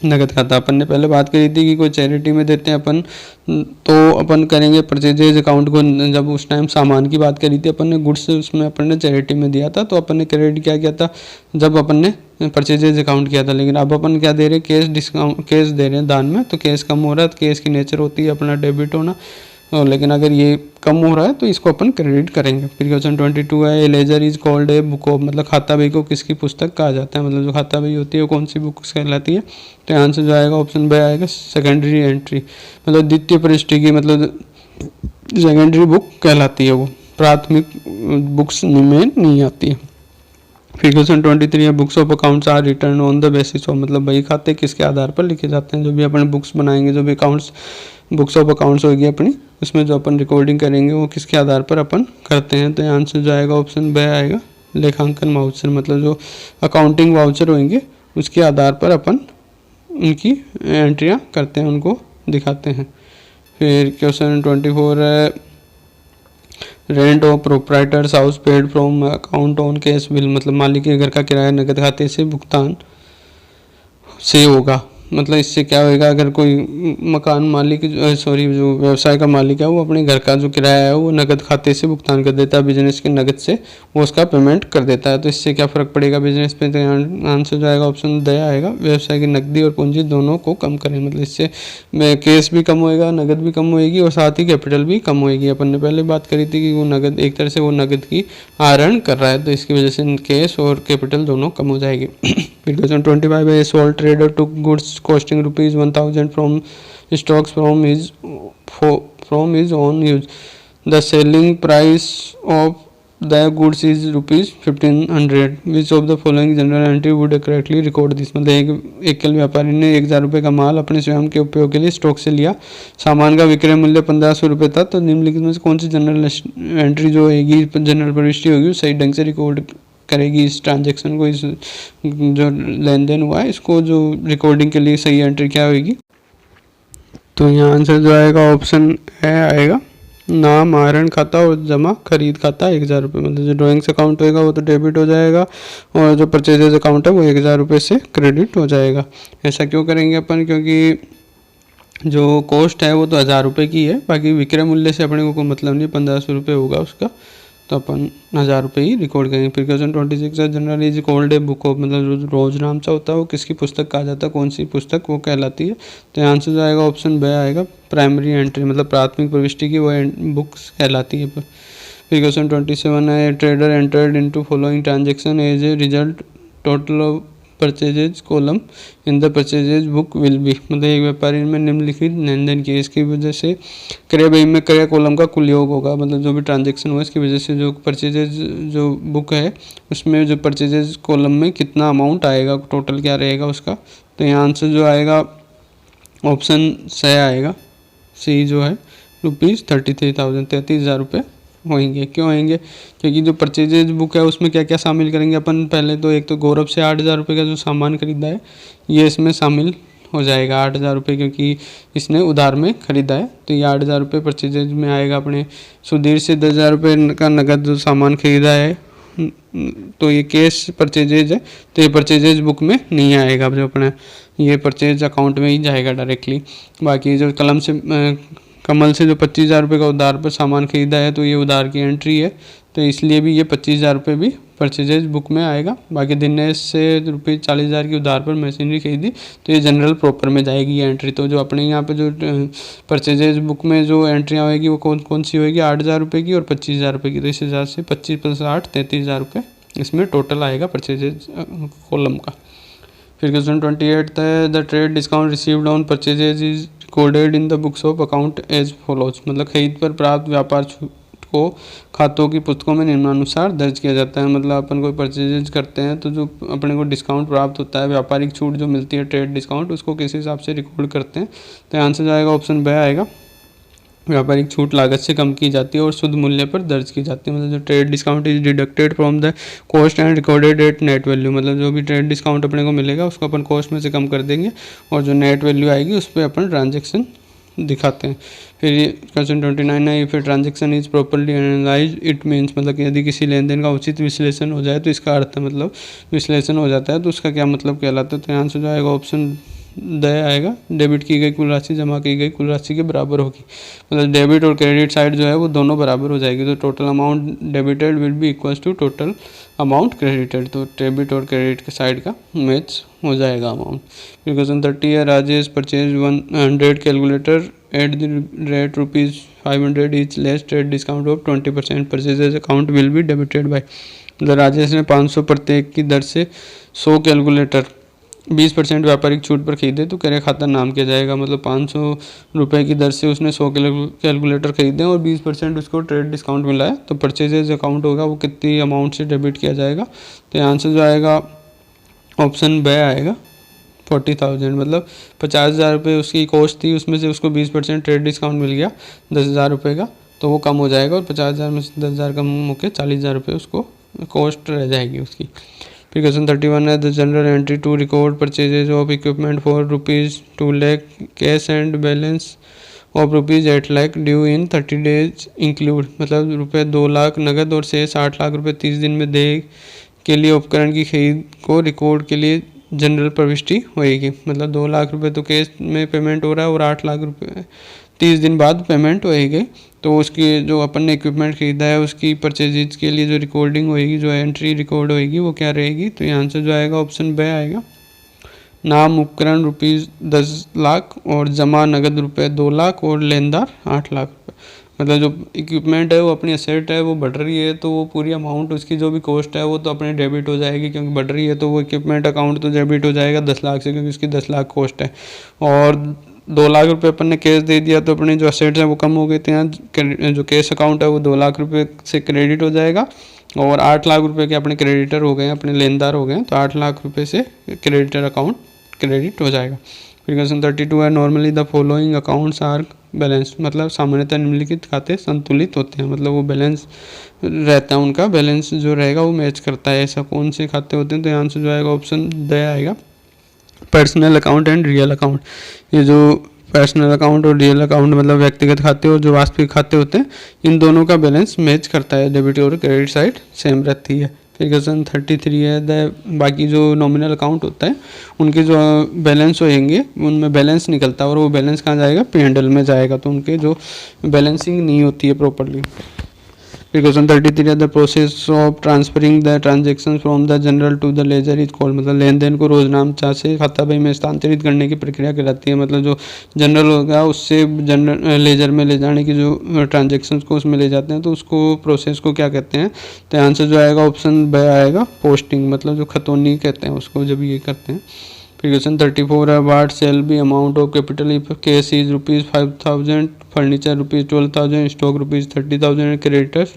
नगद खाता। अपन ने पहले बात करी थी कि कोई चैरिटी में देते हैं अपन, तो अपन करेंगे परचेजेज अकाउंट को, जब उस टाइम सामान की बात करी थी अपन ने, गुड्स उसमें अपन ने चैरिटी में दिया था, तो अपन ने क्रेडिट क्या किया था जब अपन ने परचेजेज अकाउंट किया था। लेकिन अब अपन क्या दे रहे हैं? कैश डिस्काउंट, कैश दे रहे हैं दान में, तो कैश कम हो रहा है, तो कैश की नेचर होती है अपना डेबिट होना, लेकिन अगर ये कम हो रहा है तो इसको अपन क्रेडिट करेंगे। फिर क्वेश्चन 22 है, a ledger is called a book of, मतलब खाता बही को किसकी पुस्तक कहा जाता है? मतलब जो खाता बही होती है वो कौन सी बुक कहलाती है? तो आंसर जो आएगा ऑप्शन बी आएगा, सेकेंडरी एंट्री, मतलब द्वितीय पृष्ठि की, मतलब सेकेंडरी बुक कहलाती है, वो प्राथमिक बुक्स में नहीं आती है। फिर क्वेश्चन 23 है, books of accounts are written on the basis of, मतलब बही खाते किसके आधार पर लिखे जाते हैं? जो भी अपन बुक्स बनाएंगे, जो भी अकाउंट्स बुक्स ऑफ अकाउंट्स होगी अपनी, उसमें जो अपन रिकॉर्डिंग करेंगे वो किसके आधार पर अपन करते हैं? तो आंसर जो आएगा ऑप्शन बी आएगा, लेखांकन वाउचर, मतलब जो अकाउंटिंग वाउचर होंगे उसके आधार पर अपन उनकी एंट्रियाँ करते हैं, उनको दिखाते हैं। फिर क्वेश्चन 24 है, rent of proprietors house paid from account on cash bill, मतलब मालिक के घर का किराया नगद खाते से भुगतान से होगा। मतलब इससे क्या होएगा? अगर कोई मकान मालिक जो व्यवसाय का मालिक है वो अपने घर का जो किराया है वो नगद खाते से भुगतान कर देता है, बिजनेस के नगद से वो उसका पेमेंट कर देता है, तो इससे क्या फ़र्क पड़ेगा बिजनेस पे? तो आंसर जो आएगा ऑप्शन द आएगा, व्यवसाय की नकदी और पूंजी दोनों को कम करें, मतलब इससे केस भी कम होएगा, नगद भी कम होएगी, और साथ ही कैपिटल भी कम होएगी। अपन ने पहले बात करी थी कि वो नगद एक तरह से वो नगद की आहरण कर रहा है, तो इसकी वजह से केस और कैपिटल दोनों कम हो जाएगी। फिर क्वेश्चन 25 है, sole trader to goods costing rupees 1000 from stocks from his own use. The selling price of the goods is rupees 1500. Which of the following general entry would correctly record this? मतलब एक व्यापारी ने 1000 रुपये का माल अपने स्वयं के उपयोग के लिए स्टॉक से लिया, सामान का विक्रय मूल्य 1500 रुपये था, तो निम्नलिखित में से कौन सी जनरल एंट्री जो होगी, जनरल प्रविष्टि होगी, सही ढंग से रिकॉर्ड करेगी इस ट्रांजैक्शन को, इस जो लेन देन हुआ है इसको, जो रिकॉर्डिंग के लिए सही एंट्री क्या होगी? तो यहाँ आंसर जो आएगा ऑप्शन ए आएगा, नाम, आहरण खाता और जमा खरीद खाता 1000 रुपये। मतलब जो ड्राइंग्स अकाउंट होएगा वो तो डेबिट हो जाएगा, और जो परचेजेज अकाउंट है वो 1000 रुपये से क्रेडिट हो जाएगा। ऐसा क्यों करेंगे अपन? क्योंकि जो कॉस्ट है वो तो 1000 रुपये की है, बाकी विक्रय मूल्य से अपने को कोई मतलब नहीं, 1500 रुपये होगा उसका, तो अपन 1000 रुपये ही रिकॉर्ड करेंगे। फिर क्वेश्चन 26 है, general is called a book of, मतलब जो रोज नाम सा होता है वो किसकी पुस्तक कहा जाता है, कौन सी पुस्तक वो कहलाती है? तो आंसर जो आएगा ऑप्शन बी आएगा, प्राइमरी एंट्री, मतलब प्राथमिक प्रविष्टि की वो बुक्स कहलाती है। फिर क्वेश्चन 27 है, trader entered into following transaction as a result total of purchases column in the purchases book will be, मतलब एक व्यापारी में निम्नलिखित लेन देन की, इसकी वजह से क्रय बही में क्रय कॉलम का कुल योग होगा, मतलब जो भी ट्रांजैक्शन हुआ इसकी वजह से जो परचेजेज जो बुक है उसमें जो परचेजेज कॉलम में कितना अमाउंट आएगा, टोटल क्या रहेगा उसका? तो यहाँ आंसर जो आएगा ऑप्शन सी आएगा, सी जो है रुपीज़ 33,000, 33,000 रुपये होंगे। क्यों होंगे? क्योंकि जो परचेजेज बुक है उसमें क्या क्या शामिल करेंगे अपन, पहले तो एक तो गौरव से 8,000 रुपये का जो सामान खरीदा है ये इसमें शामिल हो जाएगा 8,000 रुपये, क्योंकि इसने उधार में ख़रीदा है तो ये 8,000 रुपये परचेजेज में आएगा अपने। सुधीर से 10,000 रुपये का नगद जो सामान खरीदा है तो ये कैश परचेजेज है तो ये परचेजेज बुक में नहीं आएगा, जो अपना ये परचेज अकाउंट में ही जाएगा डायरेक्टली। बाकी जो कमल से जो 25,000 रुपये का उधार पर सामान खरीदा है तो ये उधार की एंट्री है तो इसलिए भी ये 25,000 रुपये भी परचेजेज बुक में आएगा। बाकी दिनेश से ₹40,000 की उधार पर मशीनरी खरीदी तो ये जनरल प्रॉपर में जाएगी ये एंट्री। तो जो अपने यहाँ पे जो परचेजेज बुक में जो एंट्रियाँ होएगी वो कौन कौन सी होएगी, 8,000 रुपये की और 25,000 रुपये की। तो इस हिसाब से 25 + 8 33,000 रुपये इसमें टोटल आएगा परचेजेज कॉलम का। फिर क्वेश्चन 28 है the trade discount received on purchases is recorded in the books of account as follows. मतलब खरीद पर प्राप्त व्यापार छूट को खातों की पुस्तकों में निम्नानुसार दर्ज किया जाता है। मतलब अपन कोई परचेजेज करते हैं तो जो अपने को डिस्काउंट प्राप्त होता है, व्यापारिक छूट जो मिलती है ट्रेड डिस्काउंट, उसको किस हिसाब से रिकॉर्ड करते हैं। तो आंसर जाएगा ऑप्शन ब आएगा, व्यापारिक छूट लागत से कम की जाती है और शुद्ध मूल्य पर दर्ज की जाती है। मतलब जो trade discount is deducted from the cost and recorded at net value. मतलब जो भी ट्रेड डिस्काउंट अपने को मिलेगा उसको अपन कॉस्ट में से कम कर देंगे और जो नेट वैल्यू आएगी उस पर अपन ट्रांजेक्शन दिखाते हैं। फिर ये क्वेश्चन 29 है, if a transaction is properly analyse it means, मतलब कि यदि किसी लेन देन का उचित विश्लेषण हो जाए तो इसका अर्थ है, मतलब विश्लेषण हो जाता है तो उसका क्या मतलब कहलाता है। तो आंसर जो आएगा ऑप्शन द आएगा, डेबिट की गई कुल राशि जमा की गई कुल राशि के बराबर होगी। मतलब डेबिट और क्रेडिट साइड जो है वो दोनों बराबर हो जाएगी। तो total amount debited will be equals to total amount credited. तो डेबिट और क्रेडिट के साइड का मैच हो जाएगा अमाउंट। फिर क्वेश्चन 30 है, Rajesh purchase 100 calculator at the rate ₹500 each less trade discount of 20%, purchases account will be debited by. मतलब राजेश ने 500 प्रत्येक की दर से 100 कैलकुलेटर 20% व्यापारिक छूट पर खरीदे तो क्रय खाता नाम किया जाएगा। मतलब 500 रुपये की दर से उसने 100 कैलकुलेटर खरीदे और 20% उसको ट्रेड डिस्काउंट मिला है तो परचेजेज अकाउंट होगा वो कितनी अमाउंट से डेबिट किया जाएगा। तो आंसर जो आएगा ऑप्शन ब आएगा 40,000। मतलब 50,000 रुपये उसकी कॉस्ट थी, उसमें से उसको 20% ट्रेड डिस्काउंट मिल गया 10,000 रुपये का तो वो कम हो जाएगा और 50,000 में से 10,000 कम होकर 40,000 रुपये उसको कॉस्ट रह जाएगी उसकी। फिर क्वेश्चन 31 है, the journal entry to record purchases of equipment for ₹2 lakh cash and balance of ₹8 lakh due in 30 days include. मतलब ₹2 लाख नगद और शेष 8 लाख रुपये 30 दिन में दे के लिए उपकरण की खरीद को रिकॉर्ड के लिए जनरल प्रविष्टि होएगी। मतलब 2 लाख रुपये तो कैश में पेमेंट हो रहा है और 8 लाख रुपये 30 दिन बाद पेमेंट होएगी। तो उसकी जो अपन ने इक्विपमेंट खरीदा है उसकी परचेजेज के लिए जो रिकॉर्डिंग होएगी, जो एंट्री रिकॉर्ड होएगी वो क्या रहेगी। तो यहाँ आंसर जो आएगा ऑप्शन ब आएगा, नाम उपकरण ₹10 लाख और जमा नगद ₹2 लाख और लेनदार 8 लाख रुपये। मतलब जो इक्विपमेंट है वो अपनी असेट है वो बढ़ रही है तो वो पूरी अमाउंट उसकी जो भी कॉस्ट है वो तो अपने डेबिट हो जाएगी, क्योंकि बढ़ रही है तो वो इक्विपमेंट अकाउंट तो डेबिट हो जाएगा 10 लाख से, क्योंकि उसकी 10 लाख कॉस्ट है। और 2 लाख रुपये अपन ने कैश दे दिया तो अपने जो असेट्स हैं वो कम हो गए थे। यहाँ जो कैश अकाउंट है वो 2 लाख रुपये से क्रेडिट हो जाएगा और 8 लाख रुपये के अपने क्रेडिटर हो गए, अपने लेनदार हो गए तो 8 लाख रुपये से क्रेडिटर अकाउंट क्रेडिट हो जाएगा। फिर क्वेश्चन 32 है, normally the following accounts are balance. मतलब सामान्यतः निम्नलिखित खाते संतुलित होते हैं। मतलब वो बैलेंस रहता है, उनका बैलेंस जो रहेगा वो मैच करता है। ऐसा कौन से खाते होते हैं। तो आंसर जो आएगा ऑप्शन द आएगा, personal account and real account. ये जो पर्सनल अकाउंट और रियल अकाउंट मतलब व्यक्तिगत खाते और जो वास्तविक खाते होते हैं इन दोनों का बैलेंस मैच करता है, डेबिट और क्रेडिट साइड सेम रहती है। फिर क्वेश्चन 33 है, बाकी जो नॉमिनल अकाउंट होता है उनके जो बैलेंस होंगे उनमें बैलेंस निकलता है और वो बैलेंस कहाँ जाएगा, P&L में जाएगा, तो उनके जो बैलेंसिंग नहीं होती है प्रॉपरली। फिर क्वेश्चन 33 है, the process of transferring the transaction from the journal to the ledger is called. मतलब लेन देन को रोजनामचा से खाता बही में स्थानांतरित करने की प्रक्रिया कहलाती है। मतलब जो जनरल होगा उससे जनरल लेजर में ले जाने की जो ट्रांजेक्शन को उसमें ले जाते हैं तो उसको प्रोसेस को क्या कहते हैं। तो आंसर जो आएगा ऑप्शन ब आएगा, पोस्टिंग। मतलब जो खतौनी कहते हैं उसको जब ये करते हैं। फिर क्वेश्चन 34 है, what shall be amount of capital if cash is ₹5,000 furniture ₹12,000, stock ₹30,000, creditors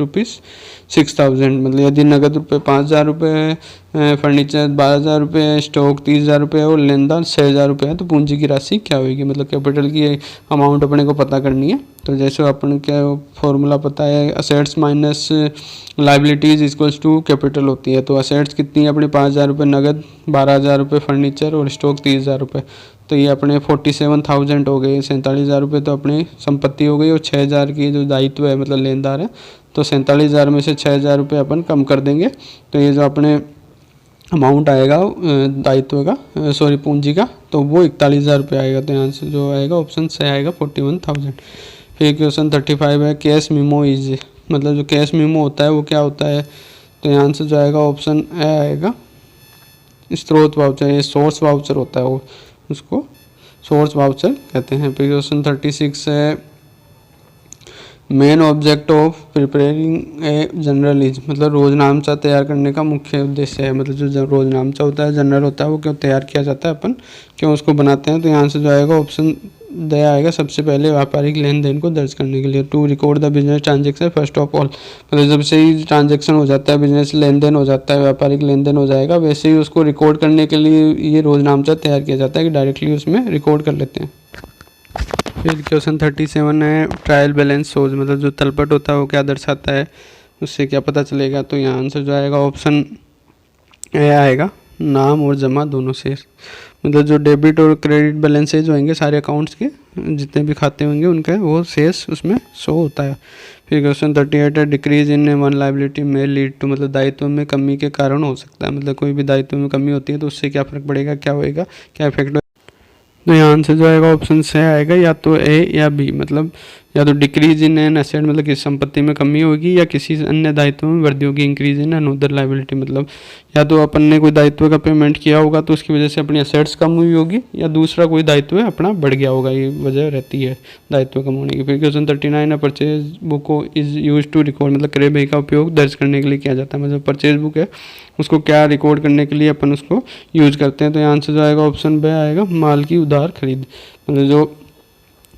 ₹6,000। मतलब यदि नगद ₹5,000 है, फर्नीचर ₹12,000 है, स्टॉक ₹30,000 और लेनदार ₹6,000 है, तो पूंजी की राशि क्या होगी? मतलब कैपिटल की अमाउंट अपने को पता करनी है। तो जैसे अपन क्या फॉर्मूला पता है, assets minus liabilities equals to capital होती है। तो असेट्स कितनी है अपने ₹5,000 नगद, ₹12,000 फर्नीचर और स्टॉक ₹30,000। तो ये अपने 47,000 हो गए, ₹47,000 तो अपनी संपत्ति हो गई, और 6,000 की जो दायित्व है मतलब लेनदार है, तो 47,000 में से ₹6,000 अपन कम कर देंगे। तो ये जो अपने अमाउंट आएगा दायित्व का, सॉरी पूंजी का, तो वो ₹41,000 आएगा। तो यहाँ से जो आएगा ऑप्शन से आएगा 41,000। फिर क्वेश्चन 35 है, कैश मीमो इज, मतलब जो कैश मीमो होता है वो क्या होता है? तो यहाँ से जो आएगा ऑप्शन ए आएगा, स्रोत वाउचर, ये सोर्स वाउचर होता है, वो उसको सोर्स वाउचर कहते हैं। फिर क्वेश्चन 36 है, main object of preparing a general is, मतलब रोजनामचा तैयार करने का मुख्य उद्देश्य है। मतलब जो रोजनामचा होता है, जनरल होता है, वो क्यों तैयार किया जाता है, अपन क्यों उसको बनाते हैं? तो यहाँ से जो आएगा ऑप्शन द आएगा, सबसे पहले व्यापारिक लेन देन को दर्ज करने के लिए। To record the business transaction first of all, मतलब जब से ही ट्रांजेक्शन हो जाता है, बिजनेस लेन देन हो जाता है, व्यापारिक लेन देन हो जाएगा, वैसे ही उसको रिकॉर्ड करने के लिए ये रोजनामचा तैयार किया जाता है कि डायरेक्टली उसमें रिकॉर्ड कर लेते हैं। फिर क्वेश्चन 37 है, ट्रायल बैलेंस शोज, मतलब जो तलपट होता है वो क्या दर्शाता है, उससे क्या पता चलेगा? तो यहाँ आंसर जो आएगा ऑप्शन ए आएगा, नाम और जमा दोनों शेष। मतलब जो डेबिट और क्रेडिट बैलेंसेज होंगे सारे अकाउंट्स के, जितने भी खाते होंगे उनका वो शेष उसमें शो होता है। फिर क्वेश्चन 38 है, डिक्रीज इन वन लाइबिलिटी में लीड टू, मतलब दायित्व में कमी के कारण हो सकता है। मतलब कोई भी दायित्व में कमी होती है तो उससे क्या फर्क पड़ेगा, क्या होएगा, क्या इफेक्ट? तो यहाँ आंसर जो आएगा ऑप्शन से आएगा, या तो ए या बी, मतलब या तो डिक्रीज इन एन एसेट, मतलब किसी संपत्ति में कमी होगी, या किसी अन्य दायित्व में वृद्धि होगी, इंक्रीज इन अनदर लाइबिलिटी, मतलब या तो अपन ने कोई दायित्व का पेमेंट किया होगा तो उसकी वजह से अपनी एसेट्स कम हुई होगी, या दूसरा कोई दायित्व अपना बढ़ गया होगा, ये वजह रहती है दायित्व कम होने की। फिर क्वेश्चन 39 है, परचेज बुक को इज यूज टू रिकॉर्ड, मतलब क्रय बही का उपयोग दर्ज करने के लिए किया जाता है। मतलब परचेज बुक है, उसको क्या रिकॉर्ड करने के लिए अपन उसको यूज करते हैं? तो यहाँ आंसर जो आएगा ऑप्शन बी आएगा, माल की उधार खरीद, मतलब जो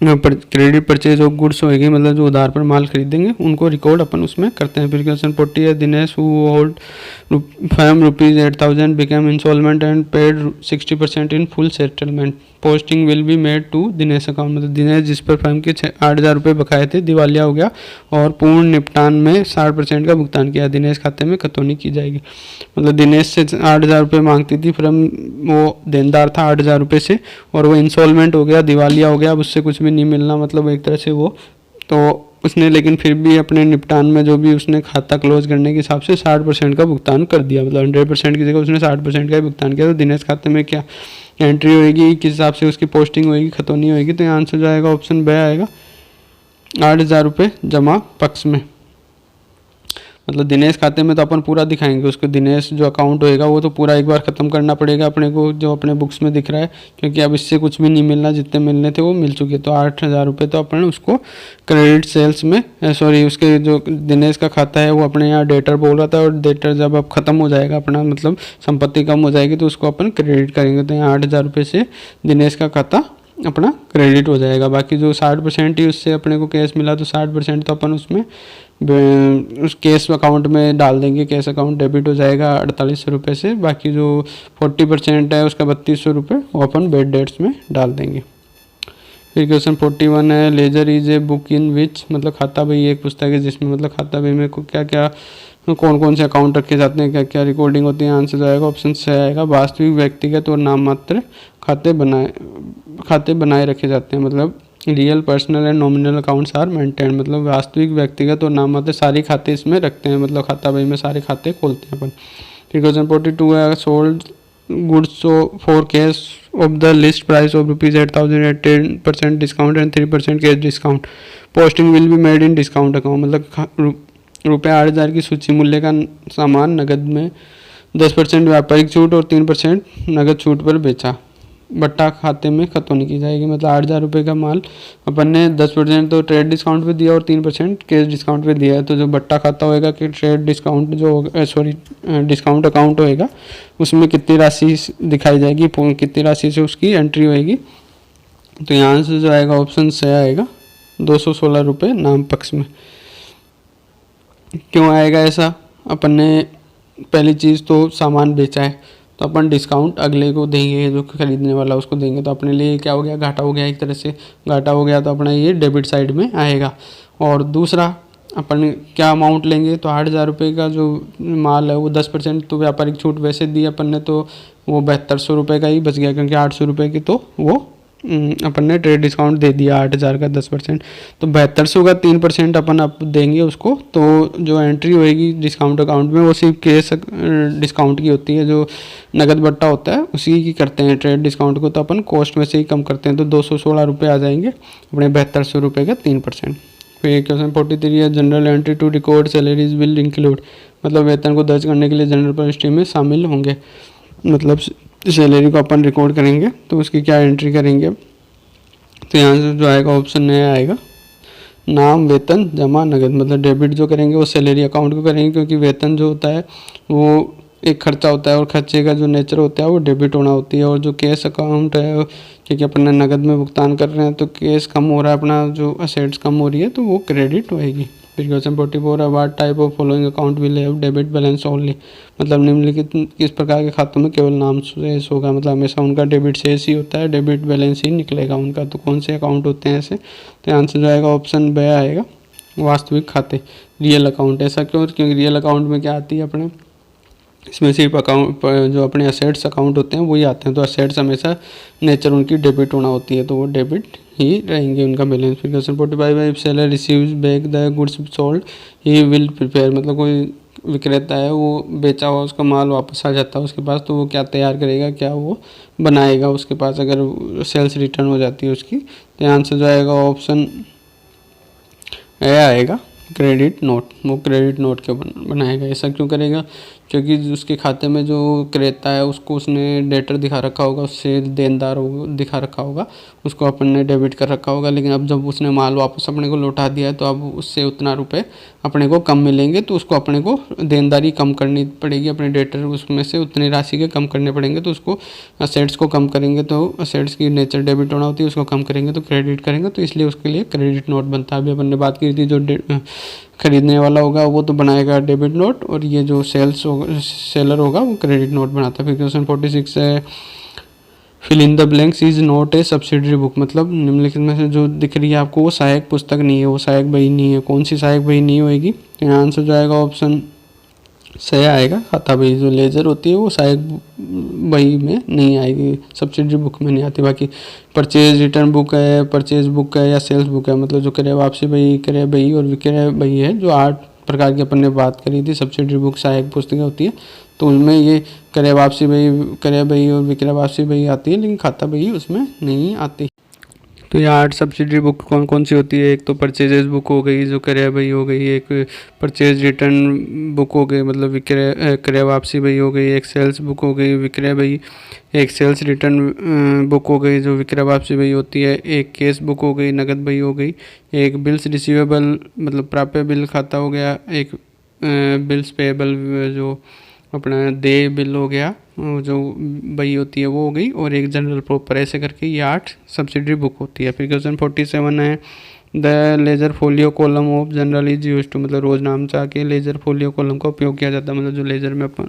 क्रेडिट परचेज ऑफ गुड्स होगी, मतलब जो उधार पर माल खरीदेंगे उनको रिकॉर्ड अपन उसमें करते हैं। फिर क्वेश्चन 40 है, Dinesh who hold firm ₹8,000 became installment and paid 60% in full settlement, posting will be made to Dinesh account, मतलब दिनेश जिस पर फर्म के 8,000 बकाए थे, दिवालिया हो गया और पूर्ण निपटान में 60% का भुगतान किया, दिनेश खाते में खतौनी की जाएगी। मतलब दिनेश से 8,000 मांगती थी फर्म, वो देनदार था 8,000 से, और वो इंस्टॉलमेंट हो गया, दिवालिया हो गया, अब उससे कुछ भी नहीं मिलना, मतलब एक तरह से वो तो उसने, लेकिन फिर भी अपने निपटान में जो भी उसने खाता क्लोज करने के हिसाब से 60% का भुगतान कर दिया, मतलब 100% की जगह उसने 60% का ही भुगतान किया। तो दिनेश खाते में क्या एंट्री होएगी, किस हिसाब से उसकी पोस्टिंग होएगी, खतौनी होएगी? तो यहाँ आंसर जो आएगा ऑप्शन बी आएगा, 8,000 जमा पक्ष में। मतलब दिनेश खाते में तो अपन पूरा दिखाएंगे उसको, दिनेश जो अकाउंट होएगा वो तो पूरा एक बार ख़त्म करना पड़ेगा अपने को, जो अपने बुक्स में दिख रहा है, क्योंकि अब इससे कुछ भी नहीं मिलना, जितने मिलने थे वो मिल चुके। तो 8,000 तो अपन उसको क्रेडिट सेल्स में, सॉरी उसके जो दिनेश का खाता है वो अपने यहाँ डेटर बोल रहा था, और डेटर जब अब ख़त्म हो जाएगा अपना, मतलब संपत्ति कम हो जाएगी, तो उसको अपन क्रेडिट करेंगे। तो यहाँ 8,000 से दिनेश का खाता अपना क्रेडिट हो जाएगा। बाकी जो 60% ही उससे अपने को कैश मिला, तो 60% तो अपन उसमें उस कैश अकाउंट में डाल देंगे, कैश अकाउंट डेबिट हो जाएगा 4800 से। बाकी जो 40% है उसका 3200 वो अपन बेड डेट्स में डाल देंगे। फिर क्वेश्चन 41 है, ledger is a book in which, मतलब खाता बही एक पुस्तक है जिसमें, मतलब खाता बही में क्या क्या कौन कौन से अकाउंट रखे जाते हैं, क्या क्या रिकॉर्डिंग होती है? आंसर आएगा ऑप्शन से आएगा, वास्तविक व्यक्तिगत और नाम मात्र खाते बनाए रखे जाते हैं। मतलब real personal and nominal accounts are maintain, मतलब वास्तविक व्यक्तिगत और नाम मात्र सारे खाते इसमें रखते हैं, मतलब खाता बही में सारे खाते खोलते हैं अपन। फिर क्वेश्चन 42 है, sold goods for cash of the list price of ₹8,000 at 10% discount and 3% cash discount, posting will be made in discount account, मतलब ₹8,000 की सूची मूल्य का सामान नगद में 10% व्यापारिक छूट और 3% नगद छूट पर बेचा, बट्टा खाते में खतौनी की जाएगी। मतलब ₹8,000 का माल अपन ने 10% तो ट्रेड डिस्काउंट पे दिया और 3% कैश डिस्काउंट पे दिया है। तो जो बट्टा खाता होएगा कि ट्रेड डिस्काउंट जो डिस्काउंट अकाउंट होएगा उसमें कितनी राशि दिखाई जाएगी, कितनी राशि से उसकी एंट्री होएगी। तो यहाँ से जो आएगा ऑप्शन से आएगा 216 रुपये नाम पक्ष में। क्यों आएगा ऐसा? अपन ने पहली चीज़ तो सामान बेचा है, तो अपन डिस्काउंट अगले को देंगे, जो खरीदने वाला उसको देंगे, तो अपने लिए क्या हो गया, घाटा हो गया, एक तरह से घाटा हो गया, तो अपना ये डेबिट साइड में आएगा। और दूसरा अपन क्या अमाउंट लेंगे, तो 8,000 रुपये का जो माल है वो 10% तो व्यापारिक छूट वैसे दी अपन ने, तो वो 7200 रुपये का ही बच गया, क्योंकि 800 रुपये की तो वो अपन ने ट्रेड डिस्काउंट दे दिया 8,000 का 10%, तो 7200 का 3% अपन अब देंगे उसको। तो जो एंट्री होएगी डिस्काउंट अकाउंट में वो सिर्फ केस डिस्काउंट की होती है, जो नगद बट्टा होता है उसी की करते हैं। ट्रेड डिस्काउंट को तो अपन कॉस्ट में से ही कम करते हैं, तो 216 रुपये आ जाएंगे अपने 7200 रुपये का 3%। फिर क्वेश्चन 43 है, journal entry to record salaries will include, मतलब वेतन को दर्ज करने के लिए जनरल रजिस्ट्री में शामिल होंगे, मतलब सैलरी को अपन रिकॉर्ड करेंगे तो उसकी क्या एंट्री करेंगे। तो यहाँ से जो आएगा ऑप्शन नया आएगा, नाम, वेतन, जमा, नगद, मतलब डेबिट जो करेंगे वो सैलरी अकाउंट को करेंगे, क्योंकि वेतन जो होता है वो एक खर्चा होता है और खर्चे का जो नेचर होता है वो डेबिट होना होती है। और जो कैश अकाउंट है, क्योंकि अपन नगद में भुगतान कर रहे हैं तो कैश कम हो रहा है, अपना जो असेट्स कम हो रही है, तो वो क्रेडिट होएगी। फिर क्वेश्चन 44 है, what type of following account will have debit balance only, मतलब निम्नलिखित किस प्रकार के खातों में केवल नाम शेष होगा, मतलब हमेशा उनका डेबिट शेष ही होता है, डेबिट बैलेंस ही निकलेगा उनका। तो कौन से अकाउंट होते हैं ऐसे? तो आंसर जो आएगा ऑप्शन ब आएगा, वास्तविक खाते, रियल अकाउंट। ऐसा क्यों? क्योंकि रियल अकाउंट में क्या आती है अपने, इसमें सिर्फ अकाउंट जो अपने असेट्स अकाउंट होते हैं वही आते हैं, तो असेट्स हमेशा नेचर उनकी डेबिट होना होती है, तो वो डेबिट ही रहेंगे उनका बैलेंस। फिर question 45, if seller receives back the goods sold he will prepare, मतलब कोई विक्रेता है वो बेचा हुआ उसका माल वापस आ जाता है उसके पास, तो वो क्या तैयार करेगा, क्या वो बनाएगा उसके पास अगर सेल्स रिटर्न हो जाती है उसकी। तो आंसर जो आएगा ऑप्शन ए आएगा, क्रेडिट नोट। वो क्रेडिट नोट क्यों बनाएगा? ऐसा क्यों करेगा? क्योंकि उसके खाते में जो क्रेता है उसको उसने डेटर दिखा रखा होगा, उससे देनदार दिखा रखा होगा, उसको अपन ने डेबिट कर रखा होगा, लेकिन अब जब उसने माल वापस अपने को लौटा दिया है तो अब उससे उतना रुपए अपने को कम मिलेंगे, तो उसको अपने को देनदारी कम करनी पड़ेगी, अपने डेटर उसमें से उतनी राशि के कम करने पड़ेंगे, तो उसको असेट्स को कम करेंगे, तो असेट्स की नेचर डेबिट होना होती है, उसको कम करेंगे तो क्रेडिट करेंगे, तो इसलिए उसके लिए क्रेडिट नोट बनता है। अभी अपन ने बात की थी, जो खरीदने वाला होगा वो तो बनाएगा डेबिट नोट, और ये जो सेलर होगा वो क्रेडिट नोट बनाता है। फिर क्वेश्चन 46 है, fill in the blanks is not a subsidiary book, मतलब निम्नलिखित में से जो दिख रही है आपको वो सहायक पुस्तक नहीं है, वो सहायक बही नहीं है। कौन सी सहायक बही नहीं होएगी? तो आंसर जो आएगा ऑप्शन सही आएगा, खाता बही। जो लेजर होती है वो सहायक बही में नहीं आएगी, सब्सिडरी बुक में नहीं आती। बाकी परचेज रिटर्न बुक है, परचेज बुक है या सेल्स बुक है, मतलब जो क्रय वापसी बही, क्रय बही और विक्रय बही है, जो 8 प्रकार की अपन ने बात करी थी सब्सिडरी बुक सहायक पुस्तकें होती है, तो उनमें ये क्रय वापसी बही, क्रय बही और विक्रय वापसी बही आती है, लेकिन खाता बही उसमें नहीं आती। तो ये 8 सब्सिडरी बुक कौन कौन सी होती है? एक तो परचेजेस बुक हो गई जो क्रय बही हो गई, एक परचेज रिटर्न बुक हो गई मतलब विक्रय क्रय वापसी बही हो गई, एक सेल्स बुक हो गई विक्रय बही, एक सेल्स रिटर्न बुक हो गई जो विक्रय वापसी बही होती है, एक केस बुक हो गई नगद बही हो गई, एक बिल्स रिसीवेबल मतलब प्राप्य बिल खाता हो गया, एक बिल्स पेएबल जो अपना देय बिल हो गया जो बही होती है वो हो गई, और एक जनरल प्रॉपर। ऐसे करके ये 8 सब्सिडरी बुक होती है। फिर क्वेश्चन 47 है, the ledger folio column of journal is use to, मतलब रोज नामचा के लेजर फोलियो कॉलम का उपयोग किया जाता है, मतलब जो लेजर में अपन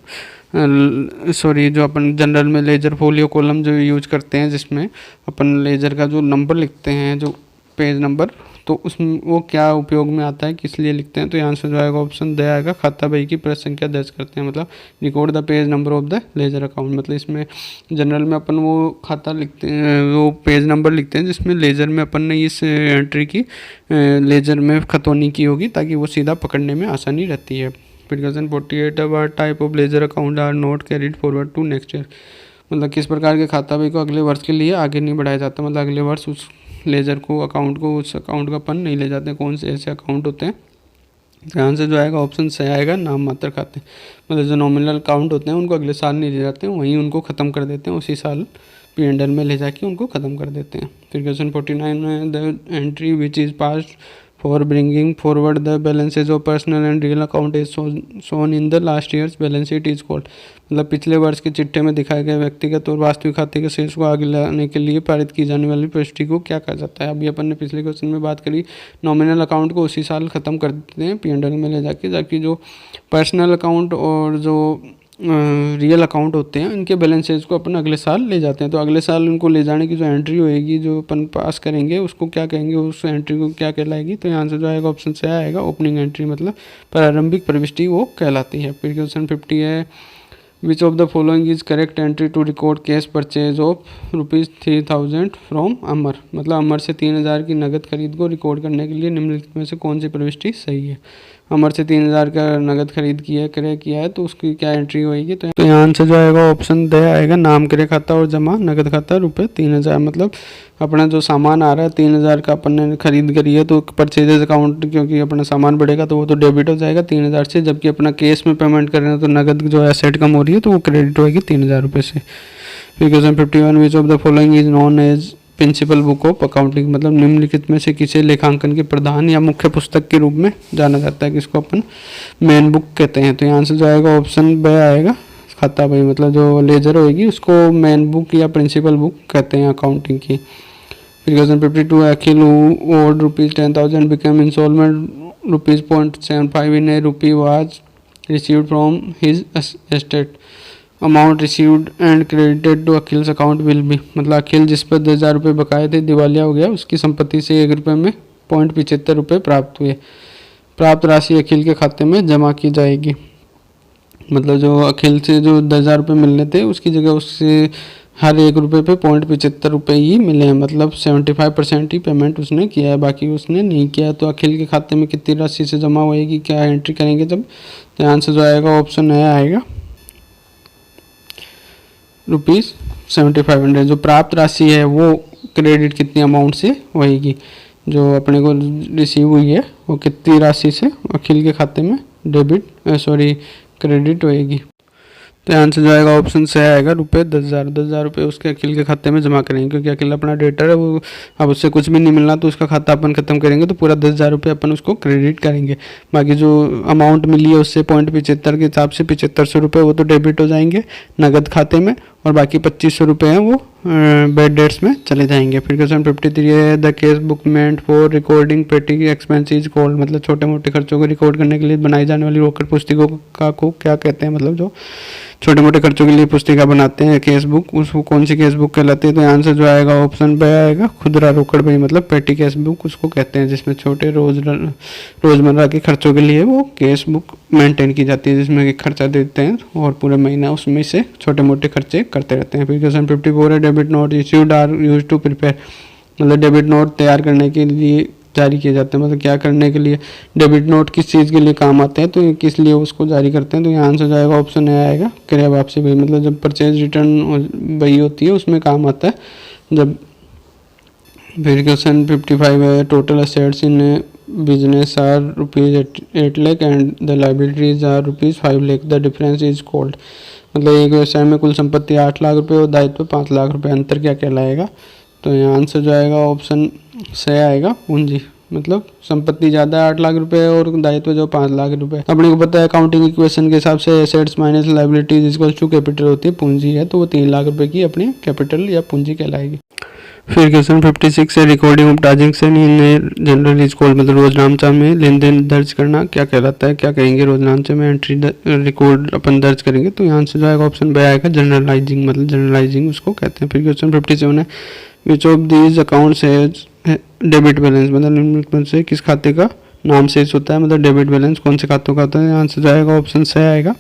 जो अपन जनरल में लेजर फोलियो कॉलम जो यूज करते हैं, जिसमें अपन लेजर का जो नंबर लिखते हैं, जो पेज नंबर, तो उसमें वो क्या उपयोग में आता है, किस लिए लिखते हैं? तो यहाँ से जो आएगा ऑप्शन दे आएगा, खाता बही की प्रति संख्या दर्ज करते हैं, मतलब record the page number of the ledger account. मतलब इसमें जनरल में अपन वो खाता लिखते हैं, वो पेज नंबर लिखते हैं जिसमें लेजर में अपन ने इस एंट्री की लेजर में खतौनी की होगी, ताकि वो सीधा पकड़ने में आसानी रहती है। फिर क्वेश्चन 48 है, type of ledger account are not carried forward to next year, मतलब किस प्रकार के खाता बही को अगले वर्ष के लिए आगे नहीं बढ़ाया जाता, मतलब अगले वर्ष उस लेजर को अकाउंट को उस अकाउंट का पन नहीं ले जाते हैं। कौन से ऐसे अकाउंट होते हैं? ध्यान से जो आएगा ऑप्शन सही आएगा, नाम मात्र खाते, मतलब जो नॉमिनल अकाउंट होते हैं उनको अगले साल नहीं ले जाते हैं, वहीं उनको ख़त्म कर देते हैं, उसी साल P&L में ले जाके उनको ख़त्म कर देते हैं। फिर क्वेश्चन 49 में, the entry which is pass for bringing forward the balances of personal and real account is shown in the last years balance sheet is called. मतलब पिछले वर्ष के चिट्ठे में दिखाए गए व्यक्तिगत और वास्तविक खाते के शेष को आगे लाने के लिए पारित की जाने वाली प्रविष्टि को क्या कहा जाता है। अभी अपन ने पिछले क्वेश्चन में बात करी, नॉमिनल अकाउंट को उसी साल ख़त्म कर देते हैं P&L में ले जाके, जबकि जो पर्सनल अकाउंट और जो रियल अकाउंट होते हैं इनके बैलेंसेज को अपन अगले साल ले जाते हैं। तो अगले साल उनको ले जाने की जो एंट्री होएगी जो अपन पास करेंगे उसको क्या कहेंगे, उस एंट्री को क्या कहलाएगी। तो यहाँ से जो आएगा ऑप्शन से आएगा ओपनिंग एंट्री, मतलब प्रारंभिक प्रविष्टि वो कहलाती है। फिर क्वेश्चन 50 है, which of the following is correct entry to record cash purchase of ₹3000 from Amar. मतलब अमर से 3000 की नगद खरीद को रिकॉर्ड करने के लिए निम्नलिखित में से कौन सी प्रविष्टि सही है। अमर से 3000 का नगद खरीद क्रय किया है तो उसकी क्या एंट्री होगी। तो यहाँ आंसर जो आएगा ऑप्शन द आएगा, नाम क्रय खाता और जमा नगद खाता ₹3000। मतलब अपना जो सामान आ रहा है 3000 का अपन ने खरीद करी है तो परचेजेज अकाउंट, क्योंकि अपना सामान बढ़ेगा तो वो तो डेबिट हो जाएगा 3000 से, जबकि अपना केस में पेमेंट कर रहे हैं तो नगद जो एसेट कम हो रही है तो वो क्रेडिट होगी 3000 रुपये से। फिर question 51, which of the following is known as principal book of accounting. मतलब निम्नलिखित में से किसे लेखांकन के प्रधान या मुख्य पुस्तक के रूप में जाना जाता है, किसको अपन मेन बुक कहते हैं। तो यहाँ से जो आएगा ऑप्शन ब आएगा, खाता बही, मतलब जो लेजर होगी उसको मेन बुक या प्रिंसिपल बुक कहते हैं अकाउंटिंग की। फिर question 52, Akhil owed ₹10,000 became instalment ₹0.75 in a rupee was received from his estate. Amount received and credited to Akhil's account will be. मतलब अखिल जिस पर 10,000 रुपये बकाए थे, दिवालिया हो गया, उसकी संपत्ति से ₹1 में ₹0.75 प्राप्त हुए। प्राप्त राशि अखिल के खाते में जमा की जाएगी। मतलब जो अखिल से जो 10,000 रुपये मिलने थे उसकी जगह उससे हर ₹1 पे ₹0.75 ही मिले हैं। मतलब 75% ही पेमेंट उसने किया है, बाकी उसने नहीं किया है। तो अखिल के खाते में कितनी राशि से जमा होएगी, क्या एंट्री करेंगे जब। तो आंसर जो आएगा ऑप्शन ए आएगा ₹7500। जो प्राप्त राशि है वो क्रेडिट कितनी अमाउंट से होएगी, जो अपने को रिसीव हुई है वो कितनी राशि से अखिल के खाते में क्रेडिट होएगी। तो आंसर जो आएगा ऑप्शन से आएगा ₹10,000। 10,000 रुपये उसके अखिल के खाते में जमा करेंगे, क्योंकि अखिल अपना डेटर है, वो अब उससे कुछ भी नहीं मिलना तो उसका खाता अपन खत्म करेंगे तो पूरा 10,000 रुपये अपन उसको क्रेडिट करेंगे। बाकी जो अमाउंट मिली है उससे 0.75 के हिसाब से 7500 रुपये वो तो डेबिट हो जाएंगे नगद खाते में, और बाकी 2500 रुपये हैं वो बैड डेट्स में चले जाएंगे। फिर क्वेश्चन 53 है, the case book meant for recording पेटी एक्सपेंस इज कॉल्ड। मतलब छोटे मोटे खर्चों को रिकॉर्ड करने के लिए बनाई जाने वाली रोकड़ पुस्तिकों को क्या कहते हैं। मतलब जो छोटे मोटे खर्चों के लिए पुस्तिका बनाते हैं केस बुक, उसको कौन सी केस बुक कहलाती है। तो आंसर जो आएगा ऑप्शन ब आएगा, खुदरा रोकड़ बही, मतलब पेटी केस बुक उसको कहते हैं, जिसमें छोटे रोजमर्रा के खर्चों के लिए वो केस बुक मेंटेन की जाती है, जिसमें कि खर्चा देते हैं और पूरे महीना उसमें से छोटे मोटे खर्चे करते रहते हैं। फिर क्वेश्चन 54 है, debit note issued are used to prepare. मतलब डेबिट नोट तैयार करने के लिए जारी किए जाते हैं। मतलब क्या करने के लिए डेबिट नोट किस चीज़ के लिए काम आते हैं, तो किस लिए उसको जारी करते हैं। तो यहाँ आंसर जाएगा ऑप्शन ए आएगा, क्रय वापसी बही। मतलब जब परचेज रिटर्न बही होती है उसमें काम आता है जब। फिर क्वेश्चन 55 है, total assets in business are ₹8 lakh and the liabilities are ₹5 lakh, the difference is called. मतलब एक व्यवसाय में कुल संपत्ति 8 लाख रुपये और दायित्व 5 लाख रुपये, अंतर क्या कहलाएगा। तो यहाँ आंसर जो आएगा ऑप्शन से आएगा पूंजी। मतलब संपत्ति ज़्यादा है 8 लाख रुपए और दायित्व जो 5 लाख रुपए। अपने को पता है अकाउंटिंग इक्वेशन के हिसाब से assets minus liabilities equals to capital होती है, पूंजी है तो वो 3 लाख रुपए की अपनी कैपिटल या पूंजी कहलाएगी। फिर क्वेश्चन 56 है, recording of transaction in general is called. मतलब रोजनामचा में लेन देन दर्ज करना क्या कहलाता है, क्या कहेंगे रोजनामचे में एंट्री रिकॉर्ड अपन दर्ज करेंगे। तो यहाँ से जो आएगा ऑप्शन बी आएगा, जनरलाइजिंग। मतलब जनरलाइजिंग उसको कहते हैं। फिर क्वेश्चन 57 है, which of these accounts has debit balance. मतलब निम्नलिखित से किस खाते का नाम शेष होता है। मतलब डेबिट बैलेंस कौन से खातों का होता है। यहाँ से जो आएगा ऑप्शन से आएगा,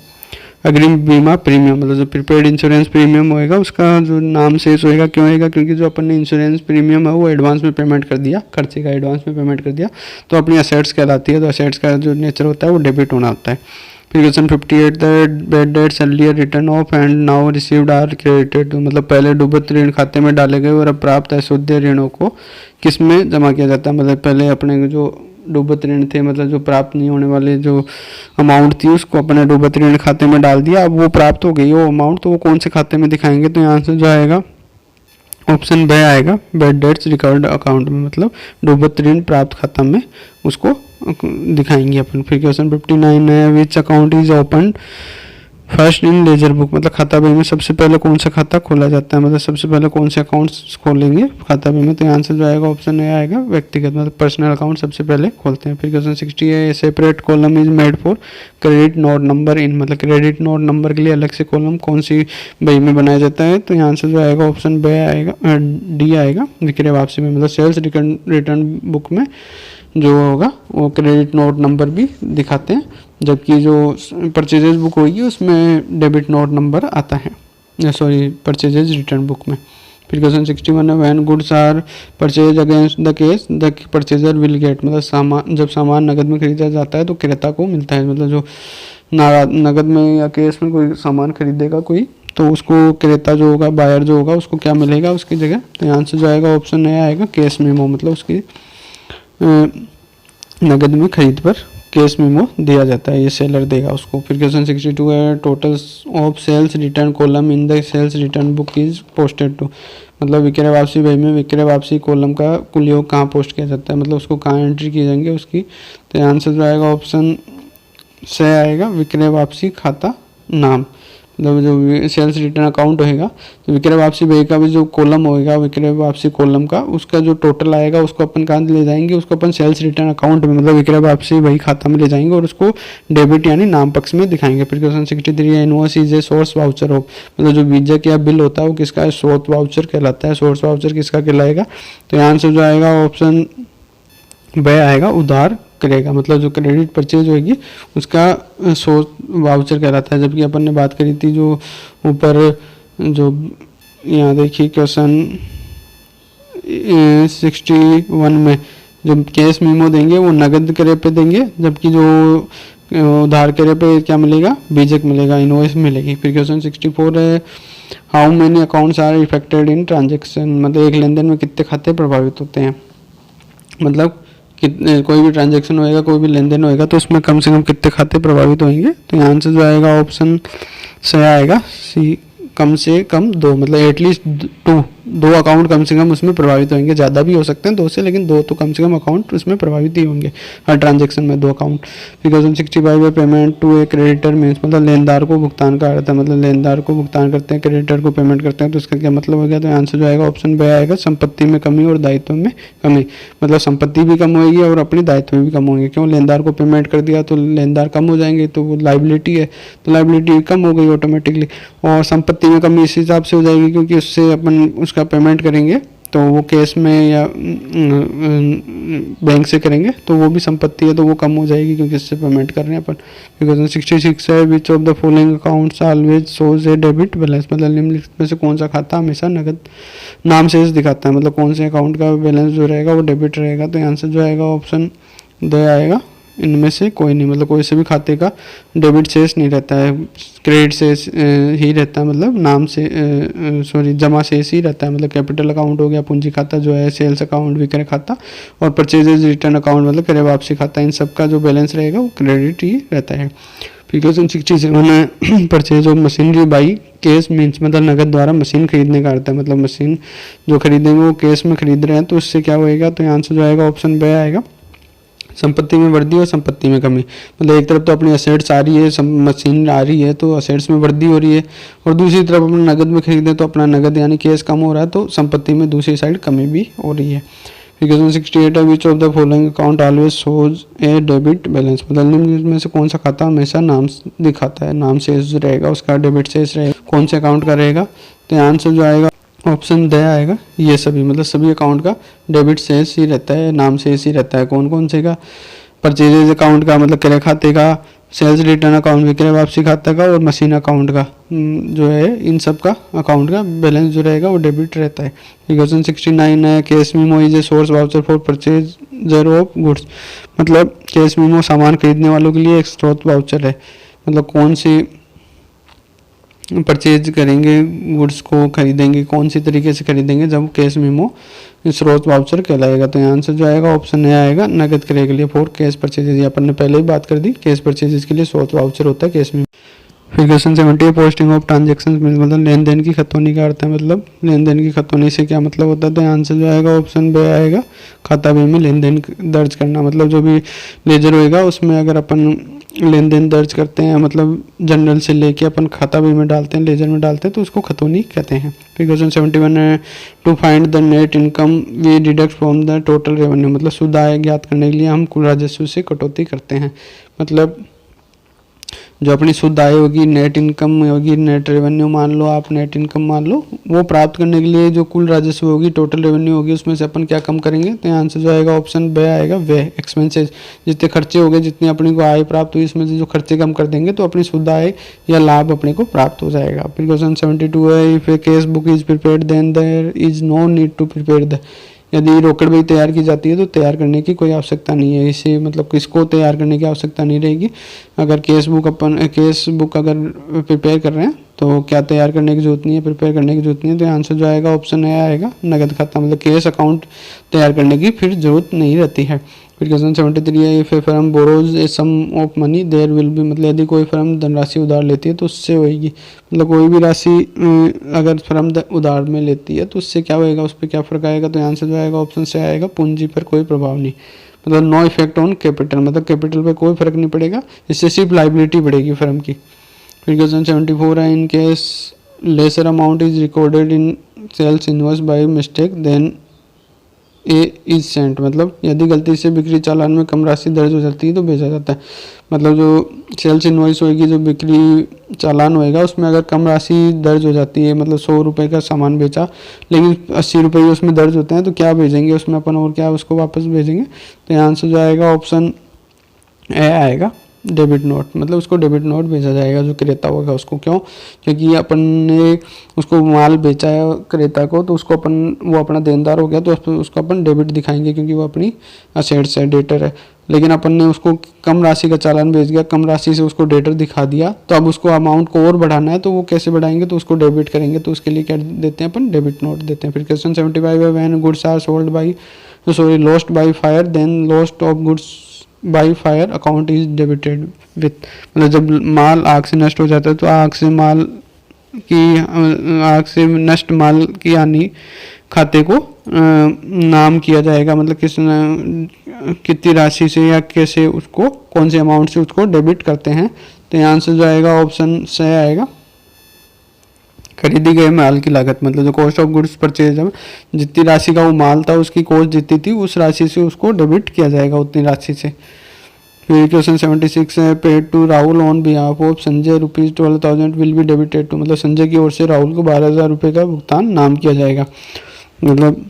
अग्रिम बीमा प्रीमियम। मतलब जो प्रीपेड इंश्योरेंस प्रीमियम होएगा उसका जो नाम शेष होएगा, क्यों होएगा, क्योंकि जो अपन ने इंश्योरेंस प्रीमियम है वो एडवांस में पेमेंट कर दिया, खर्चे का एडवांस में पेमेंट कर दिया तो अपनी असेट्स कहलाती है। तो असेट्स का जो नेचर होता है वो डेबिट होना होता है। फिर question 58, the bad debts earlier written off and now received are credited. मतलब पहले डूबत ऋण खाते में डाले गए और अब प्राप्त अशुद्ध ऋणों को किस में जमा किया जाता है। मतलब पहले अपने जो डूबत ऋण थे, मतलब जो प्राप्त नहीं होने वाले जो अमाउंट थी उसको अपने डूबत ऋण खाते में डाल दिया, अब वो प्राप्त हो गई वो अमाउंट, तो वो कौन से खाते में दिखाएंगे। तो यहाँ से जो आएगा ऑप्शन ब आएगा बैड डेट्स रिकवर्ड अकाउंट में, मतलब डूबत ऋण प्राप्त खाता में उसको दिखाएंगे अपन। फिर क्वेश्चन 59 है which account is open first in laser book, मतलब खाता बही में सबसे पहले कौन सा खाता खोला जाता है, मतलब सबसे पहले कौन से अकाउंट्स खोलेंगे खाता बही में, तो आंसर जो आएगा ऑप्शन ए आएगा व्यक्तिगत, मतलब पर्सनल अकाउंट सबसे पहले खोलते हैं। फिर क्वेश्चन 60 है separate column is made for credit note number in, मतलब क्रेडिट नोट नंबर के लिए अलग से कॉलम कौन सी बही में बनाया जाता है, तो आंसर जो आएगा ऑप्शन बी आएगा, डी आएगा विक्रय वापसी में, मतलब सेल्स रिटर्न बुक में जो होगा वो क्रेडिट नोट नंबर भी दिखाते हैं, जबकि जो परचेजेज बुक होगी उसमें डेबिट नोट नंबर आता है, सॉरी परचेजेज रिटर्न बुक में। फिर क्वेश्चन 61 है when goods are purchase against the cash the purchaser will get, मतलब सामान जब सामान नगद में खरीदा जाता है तो क्रेता को मिलता है, मतलब जो नगद में या केस में कोई सामान खरीदेगा कोई तो उसको क्रेता जो होगा बायर जो होगा उसको क्या मिलेगा उसकी जगह, तो आंसर जो आएगा ऑप्शन ए आएगा केस मेमो, मतलब उसकी नगद में खरीद पर केस मेमो दिया जाता है, ये सेलर देगा उसको। फिर क्वेश्चन 62 है total of sales return column in the sales return book is posted to, मतलब विक्रय वापसी बही में विक्रय वापसी कॉलम का कुल योग कहाँ पोस्ट किया जाता है, मतलब उसको कहाँ एंट्री की जाएंगे उसकी, तो आंसर जो आएगा ऑप्शन से आएगा विक्रय वापसी खाता नाम, मतलब जो सेल्स रिटर्न अकाउंट होएगा तो विक्रय वापसी बही का भी जो कॉलम होएगा विक्रय वापसी कॉलम का उसका जो टोटल आएगा उसको अपन कहाँ ले जाएंगे, उसको अपन सेल्स रिटर्न अकाउंट में मतलब विक्रय वापसी बही खाता में ले जाएंगे और उसको डेबिट यानी नाम पक्ष में दिखाएंगे। फिर क्वेश्चन 63 है invoice is a source voucher of, मतलब जो बीजक या बिल होता है वो किसका स्रोत वाउचर कहलाता है, सोर्स वाउचर किसका कहलाएगा, तो आंसर जो आएगा ऑप्शन ब आएगा उधार करेगा, मतलब जो क्रेडिट परचेज होगी उसका सोर्स वाउचर कहलाता है। जबकि अपन ने बात करी थी जो ऊपर जो यहाँ देखिए क्वेश्चन 61 में जो केस मीमो देंगे वो नगद क्रय पे देंगे, जबकि जो उधार क्रय पे क्या मिलेगा बीजक मिलेगा, इनवॉइस मिलेगी। फिर क्वेश्चन 64 है how many accounts are affected in transaction, मतलब एक लेन देन में कितने खाते प्रभावित होते हैं, मतलब कोई भी ट्रांजैक्शन होएगा कोई भी लेन देन होएगा तो उसमें कम से कम कितने खाते प्रभावित होंगे, तो यहाँ आंसर जो आएगा ऑप्शन से आएगा सी कम से कम दो, मतलब एटलीस्ट दो अकाउंट कम से कम उसमें प्रभावित होंगे, ज़्यादा भी हो सकते हैं दो से, लेकिन दो तो कम से कम अकाउंट उसमें प्रभावित ही होंगे हर ट्रांजैक्शन में दो अकाउंट। फिर क्वेश्चन 65 है payment to a creditor means, मतलब लेनदार को भुगतान का अर्थ है, मतलब लेनदार को भुगतान करते हैं क्रेडिटर को पेमेंट करते हैं तो इसका क्या मतलब हो गया, तो आंसर जो आएगा ऑप्शन बी आएगा संपत्ति में कमी और दायित्व में कमी, मतलब संपत्ति भी कम होगी और अपनी दायित्व भी कम होंगे, क्यों लेनदार को पेमेंट कर दिया तो लेनदार कम हो जाएंगे तो वो लाइबिलिटी है तो लाइबिलिटी कम हो गई ऑटोमेटिकली, और संपत्ति में कमी इस हिसाब से हो जाएगी क्योंकि उससे अपन उसका पेमेंट करेंगे तो वो कैश में या बैंक से करेंगे तो वो भी संपत्ति है तो वो कम हो जाएगी क्योंकि इससे पेमेंट कर रहे हैं अपन। क्वेश्चन 66 है which of the following accounts always shows A debit balance, मतलब निम्नलिखित में से कौन सा खाता हमेशा नगद नाम शेष दिखाता है, मतलब कौन से अकाउंट का बैलेंस जो रहेगा वो डेबिट रहेगा, तो आंसर जो आएगा ऑप्शन द आएगा इनमें से कोई नहीं, मतलब कोई से भी खाते का डेबिट शेष नहीं रहता है, क्रेडिट शेष ही रहता है, मतलब नाम से सॉरी जमा शेष ही रहता है, मतलब कैपिटल अकाउंट हो गया पूंजी खाता जो है, सेल्स अकाउंट विक्रय खाता और परचेजेज रिटर्न अकाउंट मतलब क्रय वापसी खाता, इन सब का जो बैलेंस रहेगा वो क्रेडिट ही रहता है। फिर क्वेश्चन 67 है purchase of machinery by case means, मतलब नगद द्वारा मशीन खरीदने का अर्थ है, मतलब मशीन जो खरीदेंगे वो केस में खरीद रहे हैं तो उससे क्या होएगा, तो आंसर जो आएगा ऑप्शन बी आएगा संपत्ति में वृद्धि और संपत्ति में कमी, मतलब एक तरफ तो अपनी असेट्स आ रही है मशीन आ रही है तो असेट्स में वृद्धि हो रही है और दूसरी तरफ अपना नगद में खरीदें तो अपना नगद यानी केस कम हो रहा है तो संपत्ति में दूसरी साइड कमी भी हो रही है। क्वेश्चन 68 है which of the following account always shows A debit balance, मतलब निम्न में से कौन सा खाता हमेशा नाम दिखाता है, नाम शेष जो रहेगा उसका डेबिट शेष रहेगा, कौन से अकाउंट का रहेगा, तो आंसर जो आएगा ऑप्शन द आएगा ये सभी, मतलब सभी अकाउंट का डेबिट शेष ही रहता है, नाम शेष ही रहता है, कौन कौन से का परचेजेज अकाउंट का मतलब क्रय खाते का, सेल्स रिटर्न अकाउंट विक्रय वापसी खाता का और मशीन अकाउंट का जो है इन सब का अकाउंट का बैलेंस जो रहेगा वो डेबिट रहता है। क्वेश्चन 69 है cash memo is a source voucher for purchaser of goods, मतलब कैश मीमो सामान खरीदने वालों के लिए एक स्रोत वाउचर है, मतलब कौन सी परचेज करेंगे गुड्स को खरीदेंगे कौन सी तरीके से खरीदेंगे जब कैश मेमो स्रोत वाउचर कहलाएगा, तो आंसर जो आएगा ऑप्शन ए आएगा नगद क्रय के लिए फॉर कैश परचेजेज, अपन ने पहले ही बात कर दी कैश परचेजेज के लिए स्रोत वाउचर होता है कैश मेमो। फिर क्वेश्चन 70 पोस्टिंग ऑफ ट्रांजेक्शन मतलब लेन देन की खतौनी का अर्थ है, मतलब लेन देन की खतौनी से क्या मतलब होता है। तो आंसर जो आएगा ऑप्शन बी आएगा, खाता बी में लेन देन दर्ज करना। मतलब जो भी लेजर होएगा उसमें अगर अपन लेन देन दर्ज करते हैं, मतलब जनरल से लेके अपन खाता बी में डालते हैं, लेजर में डालते हैं, तो उसको खतौनी कहते हैं। फिर क्वेश्चन 71 है to find the net income we deduct from the total revenue, मतलब शुद्ध आय ज्ञात करने के लिए हम कुल राजस्व से कटौती करते हैं। मतलब जो अपनी शुद्ध आय होगी, नेट इनकम होगी, नेट रेवेन्यू मान लो आप, नेट इनकम मान लो, वो प्राप्त करने के लिए जो कुल राजस्व होगी, टोटल रेवेन्यू होगी, उसमें से अपन क्या कम करेंगे। तो आंसर जो आएगा ऑप्शन बी आएगा वे एक्सपेंसेस, जितने खर्चे हो गए, जितनी अपनी को आय प्राप्त हुई, इसमें से जो खर्चे कम कर देंगे तो अपनी शुद्ध आय या लाभ अपने को प्राप्त हो जाएगा। फिर क्वेश्चन 72 है if a cash book is prepared then there is no need to prepare the, यदि रोकड़ बही तैयार की जाती है तो तैयार करने की कोई आवश्यकता नहीं है। इसे मतलब किसको तैयार करने की आवश्यकता नहीं रहेगी। अगर केस बुक अगर प्रिपेयर कर रहे हैं तो क्या तैयार करने की जरूरत नहीं है, प्रिपेयर करने की जरूरत नहीं है। तो आंसर जो आएगा ऑप्शन ए आएगा नगद खाता, मतलब केस अकाउंट तैयार करने की फिर जरूरत नहीं रहती है। फिर क्वेश्चन 73 है if a firm borrows a sum of money there will be, मतलब यदि कोई फर्म धनराशि उधार लेती है तो उससे होएगी, मतलब कोई भी राशि अगर फर्म उधार में लेती है तो उससे क्या होएगा, उस पर क्या फर्क आएगा। तो आंसर जो आएगा ऑप्शन से आएगा पूंजी पर कोई प्रभाव नहीं, मतलब नो इफेक्ट ऑन कैपिटल, मतलब कैपिटल पे कोई फर्क नहीं पड़ेगा, इससे सिर्फ लाइबिलिटी बढ़ेगी फर्म की। फिर क्वेश्चन 74 है in case lesser amount is recorded in sales invoice by mistake then a is sent, मतलब यदि गलती से बिक्री चालान में कम राशि दर्ज हो जाती है तो भेजा जाता है। मतलब जो सेल्स इनवॉइस होगी, जो बिक्री चालान होएगा, उसमें अगर कम राशि दर्ज हो जाती है, मतलब 100 रुपये का सामान बेचा लेकिन 80 रुपये उसमें दर्ज होते हैं, तो क्या भेजेंगे उसमें अपन, और क्या उसको वापस भेजेंगे। तो आंसर जो आएगा ऑप्शन ए आएगा डेबिट नोट, मतलब उसको डेबिट नोट भेजा जाएगा जो क्रेता होगा उसको। क्यों, क्योंकि अपन ने उसको माल बेचा है क्रेता को, तो उसको अपन, वो अपना देनदार हो गया तो उसको अपन डेबिट दिखाएंगे क्योंकि वो अपनी असेट्स है, डेटर है। लेकिन अपन ने उसको कम राशि का चालान भेज दिया, कम राशि से उसको डेटर दिखा दिया, तो अब उसको अमाउंट को और बढ़ाना है, तो वो कैसे बढ़ाएंगे, तो उसको डेबिट करेंगे, तो उसके लिए क्या देते हैं अपन, डेबिट नोट देते हैं। फिर क्वेश्चन 75 है when goods are sold by lost by fire then lost of goods by fire account is debited with, मतलब जब माल आग से नष्ट हो जाता है तो आग से नष्ट माल की हानि खाते को नाम किया जाएगा, मतलब कितनी राशि से या कैसे उसको, कौन से अमाउंट से उसको डेबिट करते हैं। तो आंसर जो आएगा ऑप्शन से आएगा खरीदी गए माल की लागत, मतलब जो कॉस्ट ऑफ गुड्स परचेज है, जितनी राशि का वो माल था उसकी कॉस्ट जितनी थी उस राशि से उसको डेबिट किया जाएगा उतनी राशि से। फिर क्वेश्चन 76 है paid to Rahul on behalf of Sanjay ₹12,000 will be debited to, मतलब संजय की ओर से राहुल को 12,000 रुपये का भुगतान नाम किया जाएगा। मतलब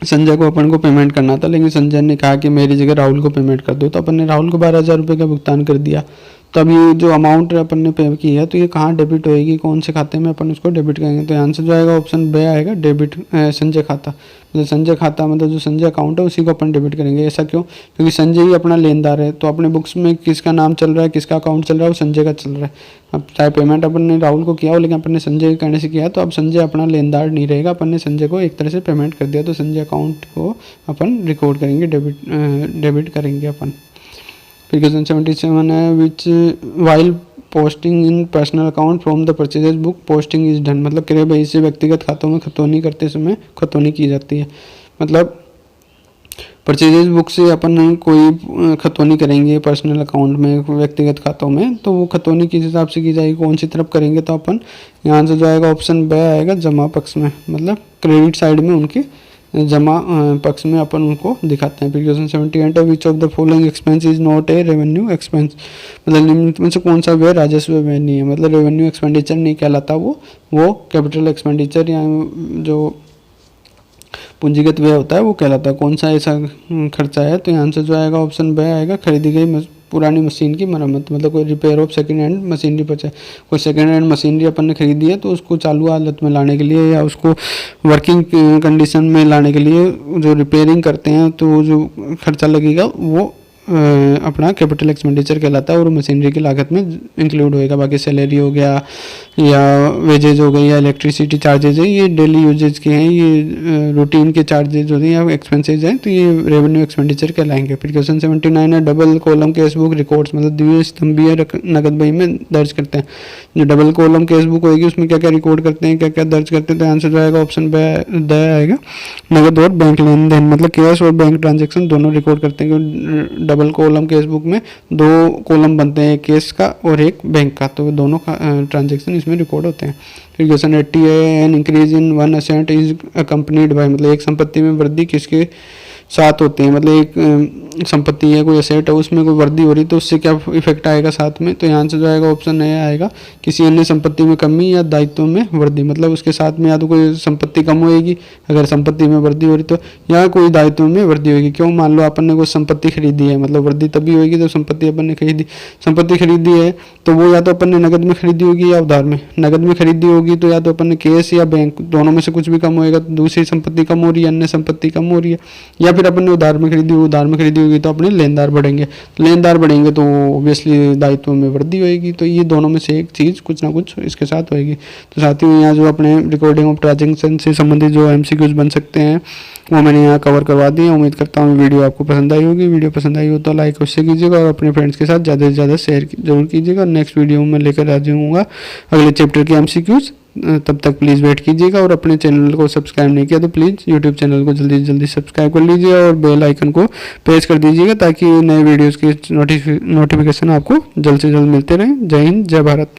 संजय को अपन को पेमेंट करना था, लेकिन संजय ने कहा कि मेरी जगह राहुल को पेमेंट कर दो, तो अपन ने राहुल को 12,000 रुपये का भुगतान कर दिया। तो अब ये जो अमाउंट अपन ने पे की है तो ये कहाँ डेबिट होएगी, कौन से खाते में अपन उसको डेबिट करेंगे। तो आंसर जो आएगा ऑप्शन बी आएगा डेबिट संजय खाता, मतलब संजय खाता मतलब जो संजय अकाउंट है उसी को अपन डेबिट करेंगे। ऐसा क्यों, क्योंकि संजय ही अपना लेनदार है, तो अपने बुक्स में किसका नाम चल रहा है, किसका अकाउंट चल रहा है, वो संजय का चल रहा है। अब चाहे पेमेंट अपन ने राहुल को किया हो लेकिन अपन ने संजय के कहने से किया, तो अब संजय अपना लेनदार नहीं रहेगा, अपन ने संजय को एक तरह से पेमेंट कर दिया, तो संजय अकाउंट को अपन रिकॉर्ड करेंगे, डेबिट करेंगे अपन। फिर क्वेश्चन 77 है which while posting in personal account from the purchases book posting is done, मतलब क्रय बही से व्यक्तिगत खातों में खतौनी करते समय खतौनी की जाती है। मतलब परचेजेज बुक से अपन कोई खतौनी करेंगे पर्सनल अकाउंट में, व्यक्तिगत खातों में, तो वो खतौनी किस हिसाब से की जाएगी, कौन सी तरफ करेंगे। तो अपन यहाँ से जो आएगा ऑप्शन बी आएगा जमा पक्ष में, मतलब क्रेडिट साइड में उनके जमा पक्ष में अपन उनको दिखाते हैं। फिर क्वेश्चन 78 है which of the following expense is not a revenue expense, मतलब निम्नलिखित में से कौन सा व्यय राजस्व व्यय नहीं है, मतलब रेवेन्यू एक्सपेंडिचर नहीं कहलाता, वो कैपिटल एक्सपेंडिचर या जो पूंजीगत व्यय होता है वो कहलाता है। कौन सा ऐसा खर्चा है, तो आंसर जो आएगा ऑप्शन बी आएगा खरीदी गई पुरानी मशीन की मरम्मत, मतलब कोई repair of second hand machinery purchase, कोई सेकंड हैंड मशीनरी अपन ने खरीदी है तो उसको चालू हालत में लाने के लिए या उसको वर्किंग कंडीशन में लाने के लिए जो रिपेयरिंग करते हैं तो जो खर्चा लगेगा वो अपना कैपिटल एक्सपेंडिचर कहलाता है और मशीनरी की लागत में इंक्लूड होएगा। बाकी सैलरी हो गया या वेजेज हो गई या इलेक्ट्रिसिटी चार्जेज है, ये डेली यूजेज के हैं, ये रूटीन के चार्जेज होते हैं या एक्सपेंसेज हैं, तो ये रेवेन्यू एक्सपेंडिचर कहलाएंगे। फिर क्वेश्चन 79 है, double column case book records, मतलब द्विस्तंभीय नकद बही में दर्ज करते हैं। जो डबल कॉलम केस बुक होगी उसमें क्या क्या रिकॉर्ड करते हैं, क्या क्या दर्ज करते हैं, तो आंसर जो आएगा ऑप्शन द आएगा, नकद और बैंक लेन देन, मतलब कैश और बैंक ट्रांजेक्शन दोनों रिकॉर्ड करते हैं। डबल कॉलम केस बुक में 2 कॉलम बनते हैं, एक केस का और एक बैंक का, तो दोनों ट्रांजेक्शन इसमें रिकॉर्ड होते हैं। फिर क्वेश्चन 80 है, an increase in one asset is accompanied by, मतलब एक संपत्ति में वृद्धि किसके साथ होती है, मतलब एक संपत्ति है, कोई असेट है, उसमें कोई वृद्धि हो रही तो उससे क्या इफेक्ट आएगा साथ में, तो यहाँ से जो आएगा ऑप्शन ए आएगा, किसी अन्य संपत्ति में कमी या दायित्व में वृद्धि, मतलब उसके साथ में या तो कोई संपत्ति कम होएगी अगर संपत्ति में वृद्धि हो रही तो, या कोई दायित्व में वृद्धि होगी। क्यों, मान लो अपन ने कोई संपत्ति खरीदी है, मतलब वृद्धि तभी होगी जब संपत्ति अपन ने संपत्ति खरीदी है तो वो या तो अपन ने नकद में खरीदी होगी या उधार में। नकद में खरीदी होगी तो या तो अपन ने कैश या बैंक दोनों में से कुछ भी कम होएगा, तो दूसरी संपत्ति कम हो रही है, अन्य संपत्ति कम हो रही है, या फिर अपन ने उधार में खरीदी होगी तो अपने लेनदार बढ़ेंगे, लेनदार बढ़ेंगे तो ऑब्वियसली दायित्व में वृद्धि होगी। तो ये दोनों में से एक चीज़ कुछ ना कुछ इसके साथ होगी। तो साथियों, यहाँ जो अपने रिकॉर्डिंग ऑफ ट्रांजेक्शन से संबंधित जो एमसीक्यूज बन सकते हैं वो मैंने यहाँ कवर करवा दिए। उम्मीद करता हूँ वीडियो आपको पसंद आई होगी। वीडियो पसंद आई हो तो लाइक अवश्य कीजिएगा और अपने फ्रेंड्स के साथ ज़्यादा से ज़्यादा शेयर जरूर कीजिएगा। नेक्स्ट वीडियो में लेकर आ जाऊँगा अगले चैप्टर के एमसीक्यूज, तब तक प्लीज़ वेट कीजिएगा। और अपने चैनल को सब्सक्राइब नहीं किया तो प्लीज़ यूट्यूब चैनल को जल्दी से जल्दी सब्सक्राइब कर लीजिए और बेल आइकन को प्रेस कर दीजिएगा ताकि नए वीडियोज़ की नोटिफिकेशन आपको जल्द से जल्द मिलते रहें। जय हिंद, जय भारत।